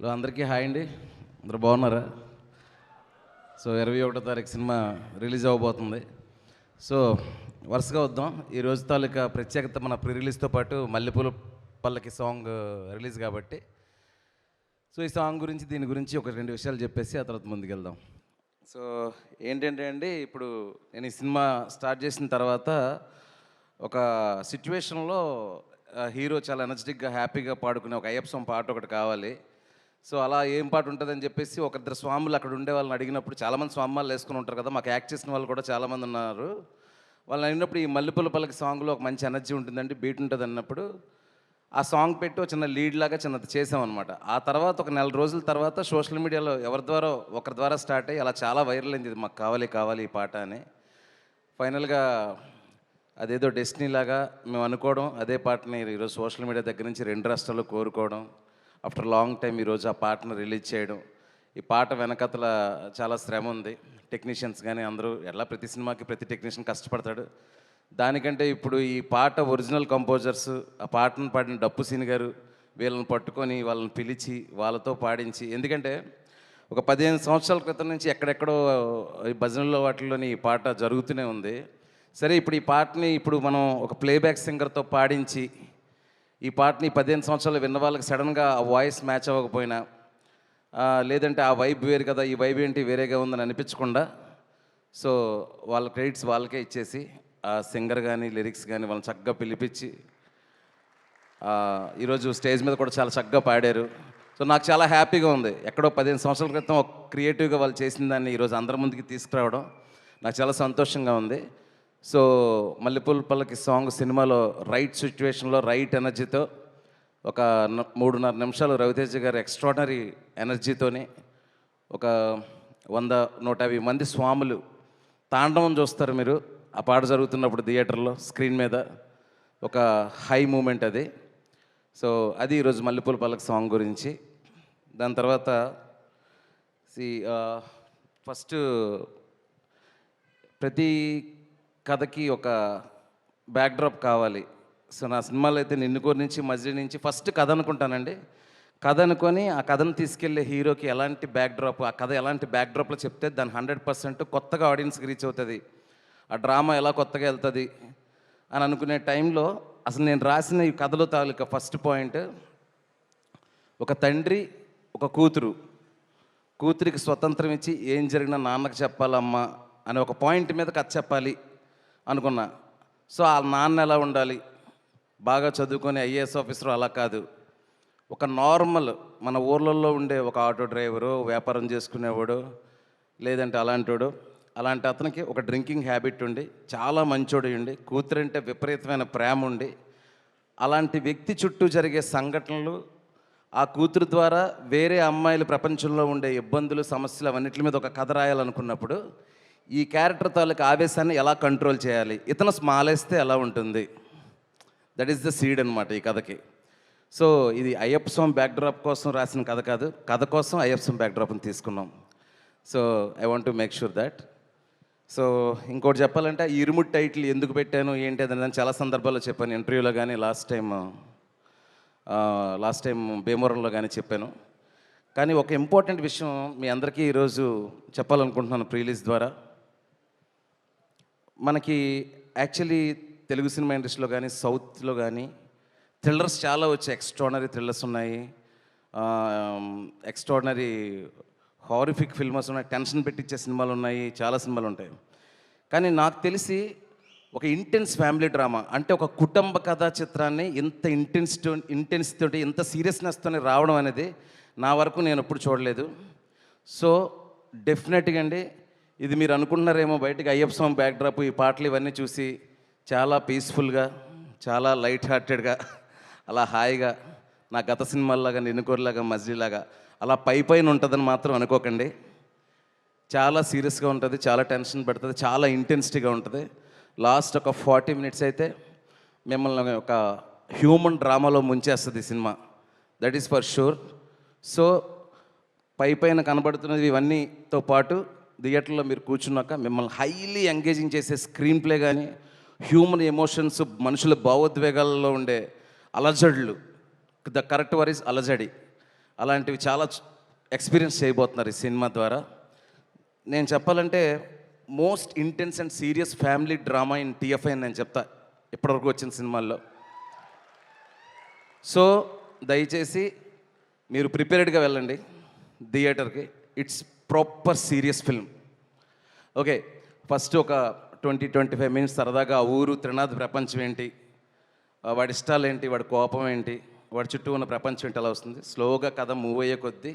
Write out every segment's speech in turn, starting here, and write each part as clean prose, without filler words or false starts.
Hello అందరికీ hi అండి. అందరూ బాగున్నారా? సో 21వ తారీఖు సినిమా రిలీజ్ అవ్వబోతుంది. సో వరుసగా వద్దాం. ఈ రోజు తాలూకా ప్రత్యేకత మన ప్రీ రిలీజ్తో పాటు మల్లెపూల పల్లకి సాంగ్ రిలీజ్ కాబట్టి సో ఈ సాంగ్ గురించి దీని గురించి ఒక రెండు విషయాలు చెప్పేసి ఆ తర్వాత ముందుకెళ్దాం. సో ఏంటంటే అండి, ఇప్పుడు నేను ఈ సినిమా స్టార్ట్ చేసిన తర్వాత ఒక సిచ్యువేషన్లో హీరో చాలా ఎనర్జెటిక్గా హ్యాపీగా పాడుకునే ఒక అయ్యప్ప స్వామి పాట ఒకటి కావాలి. సో అలా ఏం పాట ఉంటుందని చెప్పేసి ఒకరిద్దరు స్వాములు అక్కడ ఉండే వాళ్ళని అడిగినప్పుడు, చాలామంది స్వామాలు వేసుకుని ఉంటారు కదా, మాకు యాక్ట్ చేసిన వాళ్ళు కూడా చాలామంది ఉన్నారు. వాళ్ళని అడిగినప్పుడు ఈ మల్లెపూల పల్లకి సాంగ్లో ఒక మంచి ఎనర్జీ ఉంటుందండి, బీట్ ఉంటుంది అన్నప్పుడు ఆ సాంగ్ పెట్టి ఒక చిన్న లీడ్ లాగా చిన్నది చేసామన్నమాట. ఆ తర్వాత ఒక నెల రోజుల తర్వాత సోషల్ మీడియాలో ఒకరి ద్వారా స్టార్ట్ అయ్యి అలా చాలా వైరల్ అయింది, ఇది మాకు కావాలి కావాలి ఈ పాట అని. ఫైనల్గా అదేదో డెస్టినీ లాగా మేము అనుకోవడం, అదే పాటని ఈరోజు సోషల్ మీడియా దగ్గర నుంచి 2 రాష్ట్రాల్లో కోరుకోవడం, ఆఫ్టర్ లాంగ్ టైం ఈరోజు ఆ పాటను రిలీజ్ చేయడం. ఈ పాట వెనకతల చాలా శ్రమ ఉంది. టెక్నీషియన్స్ కానీ అందరూ ఎలా, ప్రతి సినిమాకి ప్రతి టెక్నీషియన్ కష్టపడతాడు. దానికంటే ఇప్పుడు ఈ పాట ఒరిజినల్ కంపోజర్స్, ఆ పాటను పాడిన డప్పు సీని గారు, వీళ్ళని పట్టుకొని వాళ్ళని పిలిచి వాళ్ళతో పాడించి, ఎందుకంటే ఒక 15 సంవత్సరాల క్రితం నుంచి ఎక్కడెక్కడో ఈ భజనల్లో వాటిల్లోని ఈ పాట జరుగుతూనే ఉంది. సరే, ఇప్పుడు ఈ పాటని ఇప్పుడు మనం ఒక ప్లేబ్యాక్ సింగర్తో పాడించి ఈ పాటని 15 సంవత్సరాలు విన్న వాళ్ళకి సడన్గా ఆ వాయిస్ మ్యాచ్ అవ్వకపోయినా, లేదంటే ఆ వైబ్ వేరు కదా, ఈ వైబ్ ఏంటి వేరేగా ఉందని అనిపించకుండా, సో వాళ్ళ క్రెడిట్స్ వాళ్ళకే ఇచ్చేసి ఆ సింగర్ కానీ లిరిక్స్ కానీ వాళ్ళని చక్కగా పిలిపించి ఈరోజు స్టేజ్ మీద కూడా చాలా చక్కగా పాడారు. సో నాకు చాలా హ్యాపీగా ఉంది. ఎక్కడో 15 సంవత్సరాల క్రితం ఒక క్రియేటివ్గా వాళ్ళు చేసిన దాన్ని ఈరోజు అందరి ముందుకి తీసుకురావడం నాకు చాలా సంతోషంగా ఉంది. సో మల్లెపూల పల్లకి సాంగ్ సినిమాలో రైట్ సిచ్యువేషన్లో రైట్ ఎనర్జీతో ఒక 3.5 నిమిషాలు రవితేజ గారి ఎక్స్ట్రాడనరీ ఎనర్జీతోని ఒక 100-150 మంది స్వాములు తాండవం చూస్తారు మీరు ఆ పాట జరుగుతున్నప్పుడు థియేటర్లో స్క్రీన్ మీద. ఒక హై మూమెంట్ అది. సో అది ఈరోజు మల్లెపూల పల్లకి సాంగ్ గురించి. దాని తర్వాత ఫస్ట్ ప్రతి కథకి ఒక బ్యాక్డ్రాప్ కావాలి. సో నా సినిమాలో అయితే నిన్నుకోరి నుంచి మజిలీ నుంచి ఫస్ట్ కథ అనుకుంటానండి. కథ అనుకొని ఆ కథను తీసుకెళ్లే హీరోకి ఎలాంటి బ్యాక్డ్రాప్, ఆ కథ ఎలాంటి బ్యాక్డ్రాప్లో చెప్తే దాన్ని 100% కొత్తగా ఆడియన్స్కి రీచ్ అవుతుంది, ఆ డ్రామా ఎలా కొత్తగా వెళ్తుంది అని అనుకునే టైంలో అసలు నేను రాసిన ఈ కథలో తాలూకా ఫస్ట్ పాయింట్, ఒక తండ్రి ఒక కూతురికి స్వతంత్రం ఇచ్చి ఏం జరిగినా నాన్నకు చెప్పాలమ్మా అనే ఒక పాయింట్ మీద కథ చెప్పాలి అనుకున్నా. సో ఆ నాన్న ఎలా ఉండాలి, బాగా చదువుకొని ఐఏఎస్ ఆఫీసర్ అలా కాదు, ఒక నార్మల్ మన ఊర్లలో ఉండే ఒక ఆటో డ్రైవరు, వ్యాపారం చేసుకునేవాడు, లేదంటే అలాంటి అతనికి ఒక డ్రింకింగ్ హ్యాబిట్ ఉండి చాలా మంచోడు ఉండి కూతురంటే విపరీతమైన ప్రేమ ఉండి, అలాంటి వ్యక్తి చుట్టూ జరిగే సంఘటనలు, ఆ కూతురు ద్వారా వేరే అమ్మాయిలు ప్రపంచంలో ఉండే ఇబ్బందులు, సమస్యలు అవన్నిటి మీద ఒక కథ రాయాలనుకున్నప్పుడు ఈ క్యారెక్టర్ తాలూకు ఆవేశాన్ని ఎలా కంట్రోల్ చేయాలి, ఇతను స్మాలేస్తే ఎలా ఉంటుంది, దట్ ఈస్ ద సీడ్ అనమాట ఈ కథకి. సో ఇది అయ్యప్ప స్వామి బ్యాక్డ్రాప్ కోసం రాసిన కథ కాదు, కథ కోసం అయ్యప్ప స్వామి బ్యాక్డ్రాప్ని తీసుకున్నాం. So I want to make sure that. So ఇంకోటి చెప్పాలంటే ఈ ఇరుముడి టైటిల్ ఎందుకు పెట్టాను ఏంటి అని నేను చాలా సందర్భాల్లో చెప్పాను, ఇంటర్వ్యూలో కానీ లాస్ట్ టైం భీమవరంలో కానీ చెప్పాను. కానీ ఒక ఇంపార్టెంట్ విషయం మీ అందరికీ ఈరోజు చెప్పాలనుకుంటున్నాను ప్రీ రిలీజ్ ద్వారా. మనకి యాక్చువల్లీ తెలుగు సినిమా ఇండస్ట్రీలో కానీ సౌత్లో కానీ థ్రిల్లర్స్ చాలా వచ్చాయి, ఎక్స్ట్రాడనరీ థ్రిల్లర్స్ ఉన్నాయి, ఎక్స్ట్రాడనరీ హారిఫిక్ ఫిల్మర్స్ ఉన్నాయి, టెన్షన్ పెట్టించే సినిమాలు ఉన్నాయి, చాలా సినిమాలు ఉంటాయి. కానీ నాకు తెలిసి ఒక ఇంటెన్స్ ఫ్యామిలీ డ్రామా అంటే ఒక కుటుంబ కథా చిత్రాన్ని ఇంత ఇంటెన్సిటీ ఇంత సీరియస్నెస్తోనే రావడం అనేది నా వరకు నేను ఎప్పుడు చూడలేదు. సో డెఫినెట్గా అండి, ఇది మీరు అనుకుంటున్నారేమో బయటకు అయ్యప్ప స్వామి బ్యాక్డ్రాప్, ఈ పాటలు ఇవన్నీ చూసి చాలా పీస్ఫుల్గా, చాలా లైట్ హార్టెడ్గా, అలా హాయిగా నా గత సినిమాల్లాగా నిన్నుకోరిలాగా మజిలీలాగా అలా పైన ఉంటుందని మాత్రం అనుకోకండి. చాలా సీరియస్గా ఉంటుంది, చాలా టెన్షన్ పెడుతుంది, చాలా ఇంటెన్సిటీగా ఉంటుంది. లాస్ట్ ఒక 40 minutes అయితే మిమ్మల్ని ఒక హ్యూమన్ డ్రామాలో ముంచేస్తుంది ఈ cinema, that is for sure. So పైన కనబడుతున్నది ఇవన్నీతో పాటు థియేటర్లో మీరు కూర్చున్నాక మిమ్మల్ని హైలీ ఎంగేజింగ్ చేసే స్క్రీన్ ప్లే కానీ, హ్యూమన్ ఎమోషన్స్, మనుషుల భావోద్వేగాల్లో ఉండే అలజడులు, ద కరెక్ట్ వర్ ఈజ్ అలజడి, అలాంటివి చాలా ఎక్స్పీరియన్స్ చేయబోతున్నారు ఈ సినిమా ద్వారా. నేను చెప్పాలంటే most intense and serious family drama in TFI అని నేను చెప్తా ఇప్పటివరకు వచ్చిన సినిమాల్లో. సో దయచేసి మీరు ప్రిపేర్డ్గా వెళ్ళండి థియేటర్కి. It's proper serious film. Okay, first ఒక 20-25 మినిట్స్ సరదాగా ఆ ఊరు త్రినాథ్ ప్రపంచం ఏంటి, వాడి ఇష్టాలు ఏంటి, వాడి కోపం ఏంటి, వాడి చుట్టూ ఉన్న ప్రపంచం ఏంటి అలా వస్తుంది. స్లోగా కథ మూవ్ అయ్యే కొద్దీ,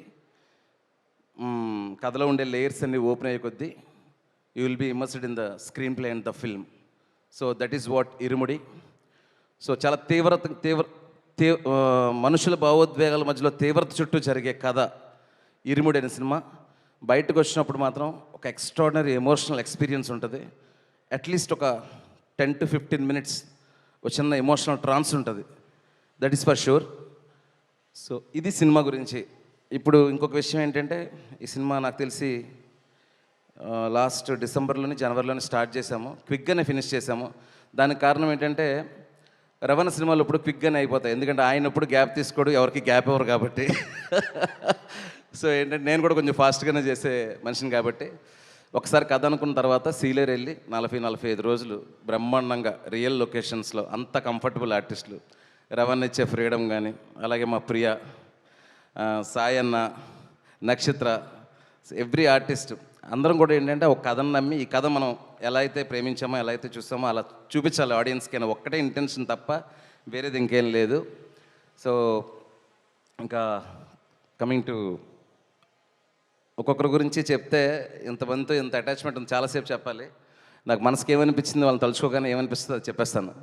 కథలో ఉండే లేయర్స్ అన్ని ఓపెన్ అయ్యే కొద్దీ you will be immersed in the screenplay and the film. So that is what Irumudi. So చాలా మనుషుల భావోద్వేగాల మధ్యలో తీవ్రత చుట్టూ జరిగే కథ ఇరుముడి అనే సినిమా. బయటకు వచ్చినప్పుడు మాత్రం ఒక ఎక్స్ట్రాడినరీ ఎమోషనల్ ఎక్స్పీరియన్స్ ఉంటుంది. అట్లీస్ట్ ఒక 10-15 మినిట్స్ ఒక చిన్న ఎమోషనల్ ట్రాన్స్ ఉంటుంది. That is for sure. So ఇది సినిమా గురించి. ఇప్పుడు ఇంకొక విషయం ఏంటంటే, ఈ సినిమా నాకు తెలిసి లాస్ట్ డిసెంబర్లోని జనవరిలోని స్టార్ట్ చేశాము, క్విక్గానే ఫినిష్ చేశాము. దానికి కారణం ఏంటంటే, రవణ సినిమాలు ఇప్పుడు క్విక్గానే అయిపోతాయి, ఎందుకంటే ఆయన ఇప్పుడు గ్యాప్ తీసుకోడు, ఎవరికి గ్యాప్ ఇవ్వరు కాబట్టి. సో ఏంటంటే నేను కూడా కొంచెం ఫాస్ట్గానే చేసే మనిషిని కాబట్టి, ఒకసారి కథ అనుకున్న తర్వాత సీలేరు వెళ్ళి 40-45 రోజులు బ్రహ్మాండంగా రియల్ లొకేషన్స్లో అంత కంఫర్టబుల్ ఆర్టిస్టులు, రవణ ఇచ్చే ఫ్రీడమ్ కానీ, అలాగే మా ప్రియ, సాయి అన్న, నక్షత్ర, ఎవ్రీ ఆర్టిస్ట్ అందరం కూడా ఏంటంటే ఒక కథను నమ్మి ఈ కథ మనం ఎలా అయితే ప్రేమించామో, ఎలా అయితే చూస్తామో అలా చూపించాలి ఆడియన్స్కి అని ఒక్కటే ఇంటెన్షన్ తప్ప వేరేది ఇంకేం లేదు. సో ఇంకా కమింగ్ టు ఒక్కొక్కరి గురించి చెప్తే ఇంతమందితో ఇంత అటాచ్మెంట్ ఉంది, చాలాసేపు చెప్పాలి. నాకు మనసుకి ఏమనిపించింది వాళ్ళని తలుచుకోగానే ఏమనిపిస్తుందో అది చెప్పేస్తాను.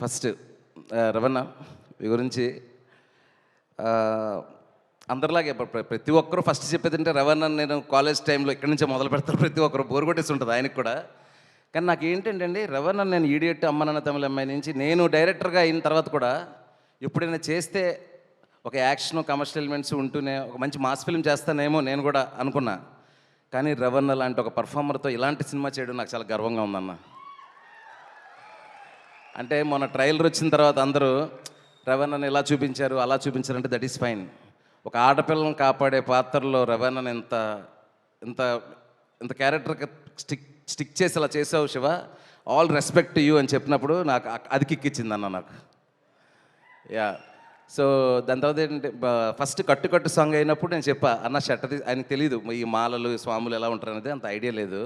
ఫస్ట్ రవణ ఈ గురించి అందరిలాగే ప్రతి ఒక్కరూ ఫస్ట్ చెప్పేది అంటే, రవణ నేను కాలేజ్ టైంలో ఇక్కడి నుంచే మొదలు పెడతాను, ప్రతి ఒక్కరు బోర్ కొట్టేసి ఉంటుంది ఆయనకు కూడా. కానీ నాకు ఏంటంటే అండి, రవణ నేను ఈడియట్, అమ్మనాన్న తమిళ అమ్మాయి నుంచి నేను డైరెక్టర్గా అయిన తర్వాత కూడా ఎప్పుడైనా చేస్తే ఒక యాక్షన్ కమర్షియల్ ఎలిమెంట్స్ ఉంటూనే ఒక మంచి మాస్ ఫిల్మ్ చేస్తానేమో నేను కూడా అనుకున్నా. కానీ రవణ లాంటి ఒక పర్ఫార్మర్తో ఇలాంటి సినిమా చేయడం నాకు చాలా గర్వంగా ఉందన్న. అంటే మొన్న ట్రైలర్ వచ్చిన తర్వాత అందరూ రవణని ఇలా చూపించారు అలా చూపించారంటే దట్ ఈస్ ఫైన్. ఒక ఆడపిల్లని కాపాడే పాత్రలో రవణని ఇంత ఇంత ఇంత క్యారెక్టర్కి స్టిక్ చేసి అలా చేసావు శివ, ఆల్ రెస్పెక్ట్ యూ అని చెప్పినప్పుడు నాకు అది కిక్కిచ్చింది అన్న నాకు. యా. సో దాని తర్వాత ఏంటంటే, ఫస్ట్ కట్టు సాంగ్ అయినప్పుడు నేను చెప్పా అన్న షర్ట్ ఆయనకు తెలియదు ఈ మాలలు స్వాములు ఎలా ఉంటారు అనేది అంత ఐడియా లేదు.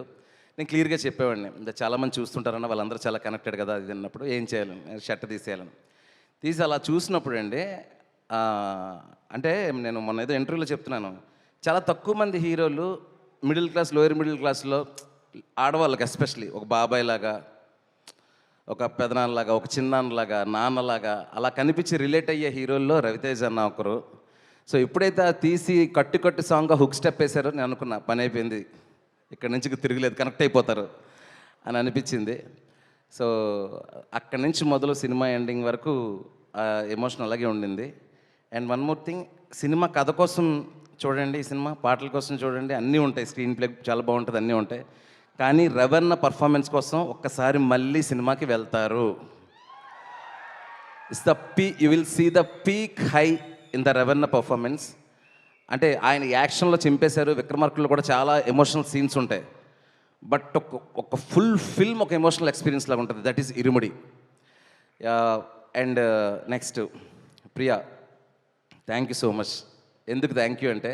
నేను క్లియర్గా చెప్పేవాడిని, చాలామంది చూస్తుంటారన్న, వాళ్ళందరూ చాలా కనెక్టెడ్ కదా అది అన్నప్పుడు ఏం చేయాలని, షర్ట్ తీసేయాలని. తీసి అలా చూసినప్పుడు అండి, అంటే నేను మొన్న ఏదో ఇంటర్వ్యూలో చెప్తున్నాను, చాలా తక్కువ మంది హీరోలు మిడిల్ క్లాస్, లోయర్ మిడిల్ క్లాస్లో ఆడవాళ్ళకి ఎస్పెషలీ ఒక బాబాయ్ లాగా, ఒక పెదనాన్నలాగా, ఒక చిన్నాన్నలాగా, నాన్నలాగా అలా కనిపించి రిలేట్ అయ్యే హీరోల్లో రవితేజ అన్న ఒకరు. సో ఎప్పుడైతే తీసి కట్టు సాంగ్గా హుక్ స్టెప్ వేశారో నేను అనుకున్నా పని అయిపోయింది, ఇక్కడ నుంచి తిరగలేదు, కనెక్ట్ అయిపోతారు అని అనిపించింది. సో అక్కడి నుంచి మొదలు సినిమా ఎండింగ్ వరకు ఎమోషన్ అలాగే ఉండింది. And one more thing, cinema కథ కోసం చూడండి, ఈ సినిమా పాటల కోసం చూడండి, అన్నీ ఉంటాయి, స్క్రీన్ ప్లే చాలా బాగుంటుంది, అన్నీ ఉంటాయి. కానీ రవణ పర్ఫార్మెన్స్ కోసం ఒక్కసారి మళ్ళీ సినిమాకి వెళ్తారు. You will see the peak high in the రవణ పర్ఫార్మెన్స్. అంటే ఆయన యాక్షన్లో చింపేశారు, విక్రమార్కుల్లో కూడా చాలా ఎమోషనల్ సీన్స్ ఉంటాయి, బట్ ఒక ఫుల్ ఫిల్మ్ ఒక ఎమోషనల్ ఎక్స్పీరియన్స్ లాగా ఉంటుంది. That is Irumudi. And next Priya, thank you so much. ఎందుకు థ్యాంక్ యూ అంటే,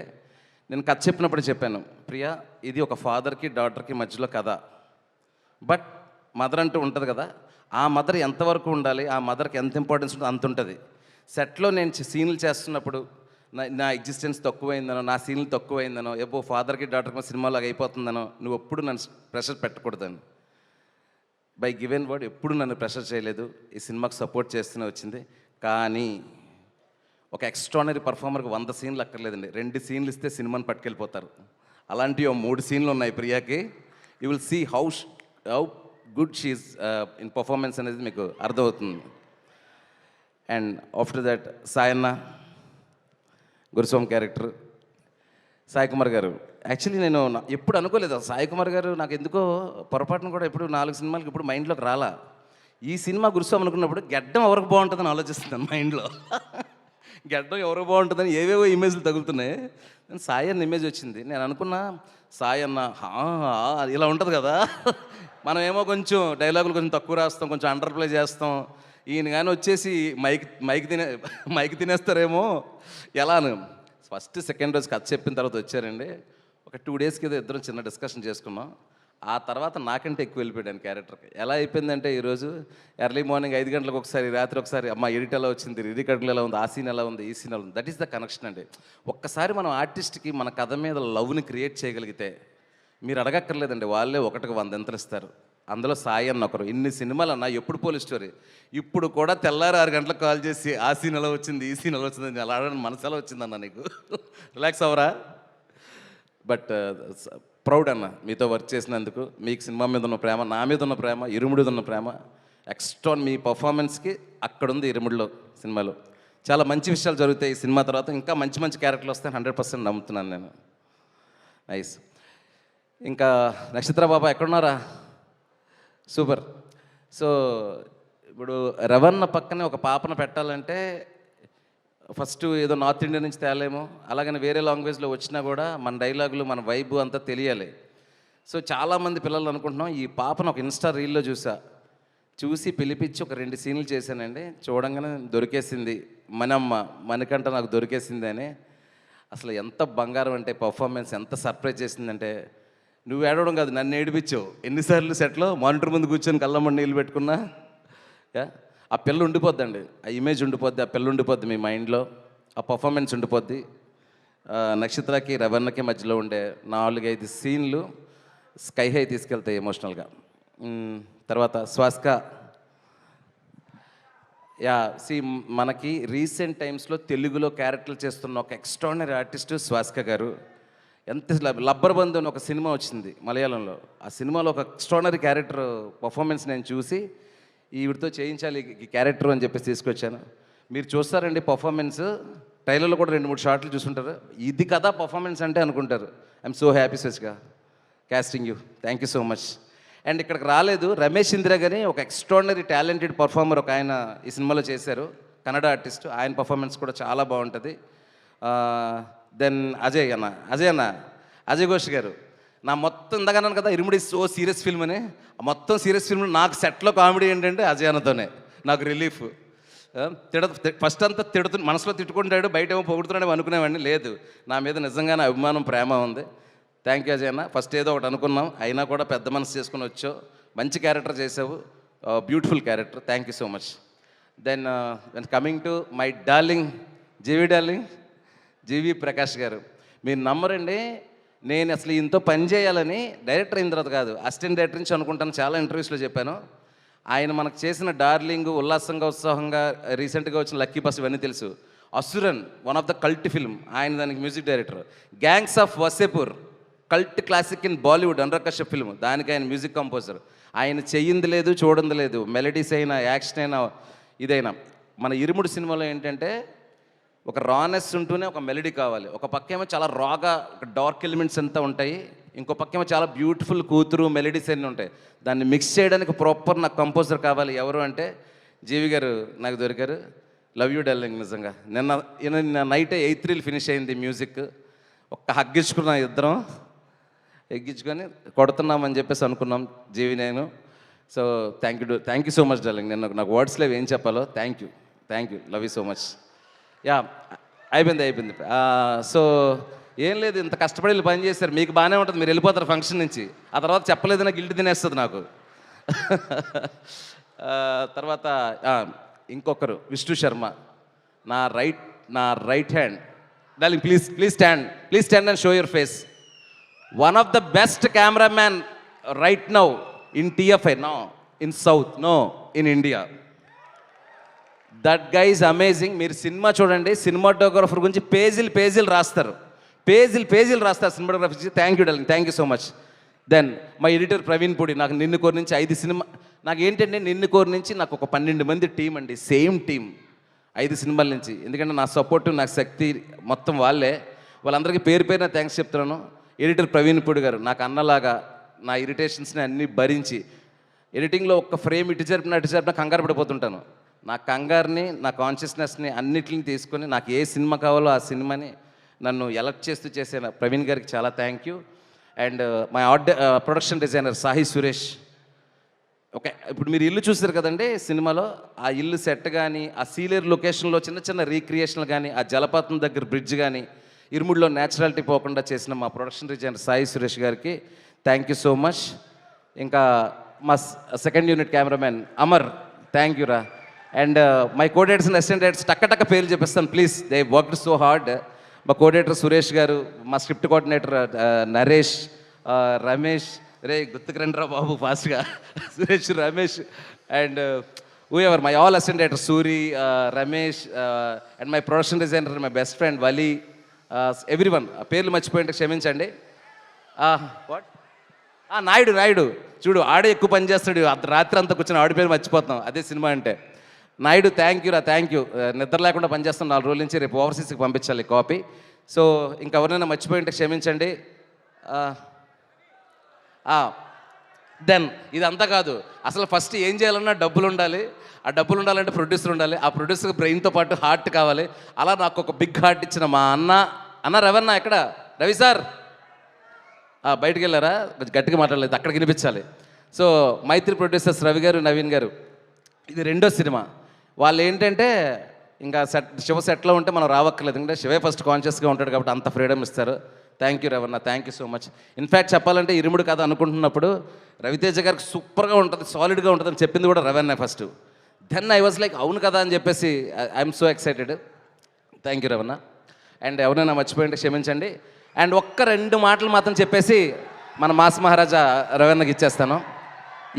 నేను కథ చెప్పినప్పుడు చెప్పాను, ప్రియా ఇది ఒక ఫాదర్కి డాటర్కి మధ్యలో కథ, బట్ మదర్ అంటూ ఉంటుంది కదా, ఆ మదర్ ఎంతవరకు ఉండాలి, ఆ మదర్కి ఎంత ఇంపార్టెన్స్ ఉంటుందో అంత ఉంటుంది. సెట్లో నేను సీన్లు చేస్తున్నప్పుడు నా ఎగ్జిస్టెన్స్ తక్కువైందనో, నా సీన్లు తక్కువైందనో, ఎప్పుడో ఫాదర్కి డాటర్కి సినిమాలాగా అయిపోతుందనో నువ్వు ఎప్పుడు నన్ను ప్రెషర్ పెట్టకూడదని, బై గివెన్ వర్డ్ ఎప్పుడు నన్ను ప్రెషర్ చేయలేదు, ఈ సినిమాకి సపోర్ట్ చేస్తూనే వచ్చింది. కానీ ఒక ఎక్స్ట్రానరీ పర్ఫార్మర్కి 100 సీన్లు అక్కర్లేదండి, 2 సీన్లు ఇస్తే సినిమాని పట్టుకెళ్ళిపోతారు. అలాంటివి 3 సీన్లు ఉన్నాయి ప్రియాకి. You will see how good she is in performance అనేది మీకు అర్థమవుతుంది. And after that Sayanna, Guruswamy character, Sai Kumar garu. Actually నేను ఎప్పుడు అనుకోలేదు సాయి కుమార్ గారు, నాకు ఎందుకో పొరపాటును కూడా ఎప్పుడు 4 సినిమాలకి ఇప్పుడు మైండ్లోకి రాలా. ఈ సినిమా గురుస్వామి అనుకున్నప్పుడు గెడ్డం ఎవరికి బాగుంటుందని ఆలోచిస్తున్నాను మైండ్లో. గడ్డం ఎవరో బాగుంటుందని ఏవేవో ఇమేజ్లు తగులుతున్నాయి. నేను సాయి అన్న ఇమేజ్ వచ్చింది. నేను అనుకున్నా సాయి అన్న ఇలా ఉంటుంది కదా, మనమేమో కొంచెం డైలాగులు కొంచెం తక్కువ రాస్తాం, కొంచెం అండర్ ప్లే చేస్తాం. ఈయన కానీ వచ్చేసి మైక్ తినేస్తారేమో ఎలాను. ఫస్ట్ సెకండ్ రోజు కథ చెప్పిన తర్వాత వచ్చారండి. ఒక 2 డేస్కి ఏదో ఇద్దరం చిన్న డిస్కషన్ చేసుకున్నాం. ఆ తర్వాత నాకంటే ఎక్కువ వెళ్ళిపోయాను క్యారెక్టర్కి. ఎలా అయిపోయిందంటే ఈరోజు ఎర్లీ మార్నింగ్ 5 గంటలకు ఒకసారి, రాత్రి ఒకసారి, అమ్మ ఎడిట్ ఎలా వచ్చింది, రికార్డింగ్ ఎలా ఉంది, ఆ సీన్ ఎలా ఉంది, ఈ సీన్ ఎలా ఉంది. దట్ ఈస్ ద కనెక్షన్ అండి. ఒక్కసారి మనం ఆర్టిస్ట్కి మన కథ మీద లవ్ని క్రియేట్ చేయగలిగితే మీరు అడగక్కర్లేదండి, వాళ్ళే 1కి 100 ఎంతలు ఇస్తారు. అందులో సాయి అన్న ఒకరు. ఇన్ని సినిమాలు అన్న ఎప్పుడు పోలీస్ స్టోరీ. ఇప్పుడు కూడా తెల్లారి 6 గంటలకు కాల్ చేసి ఆ సీన్ ఎలా వచ్చింది, ఈ సీన్ ఎలా వచ్చింది, అలా ఆడని మనసు ఎలా వచ్చిందన్న నీకు, రిలాక్స్ అవరా. బట్ ప్రౌడ్ అన్న మీతో వర్క్ చేసినందుకు. మీకు సినిమా మీద ఉన్న ప్రేమ, నా మీద ఉన్న ప్రేమ, ఇరుముడి ఉన్న ప్రేమ ఎక్స్ట్రా. మీ పర్ఫార్మెన్స్కి అక్కడుంది ఇరుముడిలో సినిమాలో. చాలా మంచి విషయాలు జరుగుతాయి ఈ సినిమా తర్వాత. ఇంకా మంచి మంచి క్యారెక్టర్లు వస్తాయి 100% నమ్ముతున్నాను నేను. నైస్. ఇంకా నక్షత్ర బాబా ఎక్కడున్నారా? సూపర్. సో ఇప్పుడు రవణ పక్కనే ఒక పాపను పెట్టాలంటే ఫస్ట్ ఏదో నార్త్ ఇండియా నుంచి తేలేమో, అలాగని వేరే లాంగ్వేజ్లో వచ్చినా కూడా మన డైలాగులు, మన వైబు అంతా తెలియాలి. సో చాలామంది పిల్లలు అనుకుంటున్నాం. ఈ పాపను ఒక ఇన్స్టా రీల్లో చూసి పిలిపించి ఒక 2 సీన్లు చేశానండి. చూడంగానే దొరికేసింది మనమ్మ, మనకంట నాకు దొరికేసింది అని. అసలు ఎంత బంగారం అంటే పర్ఫార్మెన్స్ ఎంత సర్ప్రైజ్ చేసిందంటే, నువ్వు ఏడవడం కాదు నన్ను ఏడిపించావు. ఎన్నిసార్లు సెట్లో మానిటర్ ముందు కూర్చొని కళ్ళమ్మడి నీళ్ళు పెట్టుకున్నా. ఆ పిల్ల ఉండిపోద్దండి, ఆ ఇమేజ్ ఉండిపోద్ది, ఆ పిల్ల ఉండిపోద్ది మీ మైండ్లో, ఆ పర్ఫార్మెన్స్ ఉండిపోద్ది. నక్షత్రకి రవణకి మధ్యలో ఉండే 4-5 సీన్లు స్కై హై తీసుకెళ్తాయి ఎమోషనల్గా. తర్వాత స్వాస్క. మనకి రీసెంట్ టైమ్స్లో తెలుగులో క్యారెక్టర్లు చేస్తున్న ఒక ఎక్స్ట్రాడినరీ ఆర్టిస్టు స్వాస్క గారు. ఎంత లబ్బర్ బంధు అని ఒక సినిమా వచ్చింది మలయాళంలో. ఆ సినిమాలో ఒక ఎక్స్ట్రాడినరీ క్యారెక్టర్ పర్ఫార్మెన్స్ నేను చూసి ఈవిడితో చేయించాలి ఈ క్యారెక్టర్ అని చెప్పేసి తీసుకొచ్చాను. మీరు చూస్తారండి పర్ఫార్మెన్స్, ట్రైలర్లో కూడా 2-3 షార్ట్లు చూసుంటారు. ఇది కదా పర్ఫార్మెన్స్ అంటే అనుకుంటారు. ఐఎమ్ సో హ్యాపీ స్వచ్గా casting you. Thank you so much. And ఇక్కడికి రాలేదు రమేష్ ఇందిరా గారి ఒక ఎక్స్ట్రాడినరీ టాలెంటెడ్ పర్ఫార్మర్ ఒక ఆయన ఈ సినిమాలో చేశారు, కన్నడ ఆర్టిస్ట్. ఆయన పర్ఫార్మెన్స్ కూడా చాలా బాగుంటుంది. దెన్ అజయ్ ఘోష్ గారు. నా మొత్తం ఇందాకన్నాను కదా ఇరుముడి సో సీరియస్ ఫిల్మ్ అని, మొత్తం సీరియస్ ఫిల్మ్ నాకు సెట్లో కామెడీ ఏంటంటే అజయ్ అన్నతోనే నాకు రిలీఫ్. ఫస్ట్ అంతా మనసులో తిట్టుకుంటాడు, బయట ఏమో పొగుడుతున్నాడేమో అనుకునేవాడిని. లేదు, నా మీద నిజంగానే అభిమానం, ప్రేమ ఉంది. థ్యాంక్ యూ అజయ్ అన్న. ఫస్ట్ ఏదో ఒకటి అనుకున్నాం, అయినా కూడా పెద్ద మనసు చేసుకుని వచ్చావు. మంచి క్యారెక్టర్ చేసావు, beautiful character. Thank you so much. Then coming to my darling G V Prakash garu. మీరు నమ్మరండి, నేను అసలు ఇంతో పని చేయాలని డైరెక్టర్ అయిన తర్వాత కాదు, అసిస్టెంట్ డైరెక్టర్ నుంచి అనుకుంటాను. చాలా ఇంటర్వ్యూస్లో చెప్పాను. ఆయన మనకు చేసిన డార్లింగ్, ఉల్లాసంగా ఉత్సాహంగా, రీసెంట్గా వచ్చిన లక్కీ బస్, ఇవన్నీ తెలుసు. Asuran, one of the cult film, ఆయన దానికి music director. Gangs of Wasseypur, cult classic in Bollywood, Anurag Kashyap film, దానికి ఆయన మ్యూజిక్ కంపోజర్. ఆయన చెయ్యింది లేదు, చూడంది లేదు. మెలడీస్ అయినా, యాక్షన్ అయినా, ఇదైనా. మన ఇరుముడు సినిమాలో ఏంటంటే ఒక రానెస్ ఉంటూనే ఒక మెలడీ కావాలి. ఒక పక్కేమో చాలా రాగా ఒక డార్క్ ఎలిమెంట్స్ అంతా ఉంటాయి, ఇంకో పక్కేమో చాలా బ్యూటిఫుల్ కూతురు మెలడీస్ అన్నీ ఉంటాయి. దాన్ని మిక్స్ చేయడానికి ప్రాపర్ నాకు కంపోజర్ కావాలి. ఎవరు అంటే జీవి గారు నాకు దొరికారు. Love you darling. నిజంగా నిన్న నైటే 8 రీల్ ఫినిష్ అయింది మ్యూజిక్. ఒక్క హగ్గించుకున్నా, ఇద్దరం ఎగ్గించుకొని కొడుతున్నామని చెప్పేసి అనుకున్నాం జీవి నేను. So thank you so much darling. నేను నాకు వర్డ్స్లో ఏం చెప్పాలో. Thank you, love you so much. అయిపోయింది. సో ఏం లేదు, ఇంత కష్టపడి వీళ్ళు పని చేశారు, మీకు బాగానే ఉంటుంది, మీరు వెళ్ళిపోతారు ఫంక్షన్ నుంచి. ఆ తర్వాత చెప్పలేదు నాకు గిల్ట్ తినేస్తుంది నాకు. తర్వాత ఇంకొకరు విష్ణు శర్మ, నా right hand. Darling please stand and show your face. One of the best cameraman right now in TFI, no in south, no in India. That guy is amazing. మీరు సినిమా చూడండి, సినిమాటోగ్రఫర్ గురించి పేజీలు రాస్తారు cinematography. Thank you darling, thank you so much. Then my editor Praveen Pudi. నాకు నిన్ను కోరి నుంచి 5 cinema, నాకు ఏంటంటే నిన్ను కోరి నుంచి నాకు ఒక 12 మంది టీం అండి, సేమ్ టీం 5 సినిమాల నుంచి. ఎందుకంటే నా సపోర్టు, నాకు శక్తి మొత్తం వాళ్ళే. వాళ్ళందరికీ పేరున థ్యాంక్స్ చెప్తున్నాను. ఎడిటర్ ప్రవీణ్ పూడి గారు నాకు అన్నలాగా నా ఇరిటేషన్స్ని అన్నీ భరించి, ఎడిటింగ్లో ఒక్క ఫ్రేమ్ ఇటు జరిపినా కంగారు పడిపోతుంటాను. నా కంగారుని, నా కాన్షియస్నెస్ని అన్నిటిని తీసుకొని నాకు ఏ సినిమా కావాలో ఆ సినిమాని నన్ను ఎలక్ట్ చేస్తూ చేసిన ప్రవీణ్ గారికి చాలా thank you. And my production designer Sahi Suresh. Okay, ఇప్పుడు మీరు ఇల్లు చూసారు కదండి సినిమాలో, ఆ ఇల్లు సెట్ కానీ, ఆ సీలేరు లొకేషన్లో చిన్న చిన్న రీక్రియేషన్లు కానీ, ఆ జలపాతం దగ్గర బ్రిడ్జ్ కానీ, ఇరుముడిలో న్యాచురాలిటీ పోకుండా చేసిన మా ప్రొడక్షన్ డిజైనర్ సాయి సురేష్ గారికి థ్యాంక్ యూ సో మచ్. ఇంకా మా second unit cameraman Amar, thank you రా. And my coordinators and assistant directors టక్క పేర్లు చెప్పేస్తాను please, they worked so hard. మా కోడేటర్ సురేష్ గారు, మా స్క్రిప్ట్ కోఆర్డినేటర్ నరేష్, రమేష్, రే గుర్తుకు రండిరా బాబు ఫాస్ట్గా, Suresh, Ramesh, and whoever my all assistant director Suri, Ramesh, and my production designer my best friend Vali, everyone. పేర్లు మర్చిపోయింటే క్షమించండి. వాట్ నాయుడు చూడు, ఆడే ఎక్కువ పని చేస్తాడు, రాత్రి అంతా కూర్చొని ఆడి పేరు మర్చిపోతాం, అదే సినిమా అంటే. నాయుడు థ్యాంక్ యూ రా, థ్యాంక్ యూ. నిద్ర లేకుండా పనిచేస్తాం 4 రోజుల నుంచి, రేపు ఓవర్సీస్కి పంపించాలి కాపీ. సో ఇంకెవరైనా మర్చిపోయింటే క్షమించండి. దెన్ ఇదంతా కాదు, అసలు ఫస్ట్ ఏం చేయాలన్నా డబ్బులు ఉండాలి. ఆ డబ్బులు ఉండాలంటే ప్రొడ్యూసర్ ఉండాలి. ఆ ప్రొడ్యూసర్ బ్రెయిన్తో పాటు హార్ట్ కావాలి. అలా నాకు ఒక బిగ్ హార్ట్ ఇచ్చిన మా అన్న రవన్న, ఎక్కడ రవి సార్? బయటికి వెళ్ళారా? కొంచెం గట్టిగా మాట్లాడలేదు, అక్కడికి వినిపించాలి. సో మైత్రి ప్రొడ్యూసర్స్ రవి గారు, నవీన్ గారు, ఇది 2వ సినిమా. వాళ్ళు ఏంటంటే ఇంకా శివ సెట్లో ఉంటే మనం రావక్కర్లేదు, ఎందుకంటే శివే ఫస్ట్ కాన్షియస్గా ఉంటాడు కాబట్టి అంత ఫ్రీడమ్ ఇస్తారు. థ్యాంక్ యూ రవన్న, thank you so much. In fact చెప్పాలంటే ఇరుముడు కథ అనుకుంటున్నప్పుడు రవితేజ గారికి సూపర్గా ఉంటుంది, సాలిడ్గా ఉంటుంది అని చెప్పింది కూడా రవన్న first. Then I was like అవును కదా అని చెప్పేసి I'm so excited. Thank you రవన్న. అండ్ ఎవరైనా మర్చిపోయింటే క్షమించండి. అండ్ 2 మాటలు మాత్రం చెప్పేసి మన మాస్ మహారాజా రవన్నకి ఇచ్చేస్తాను.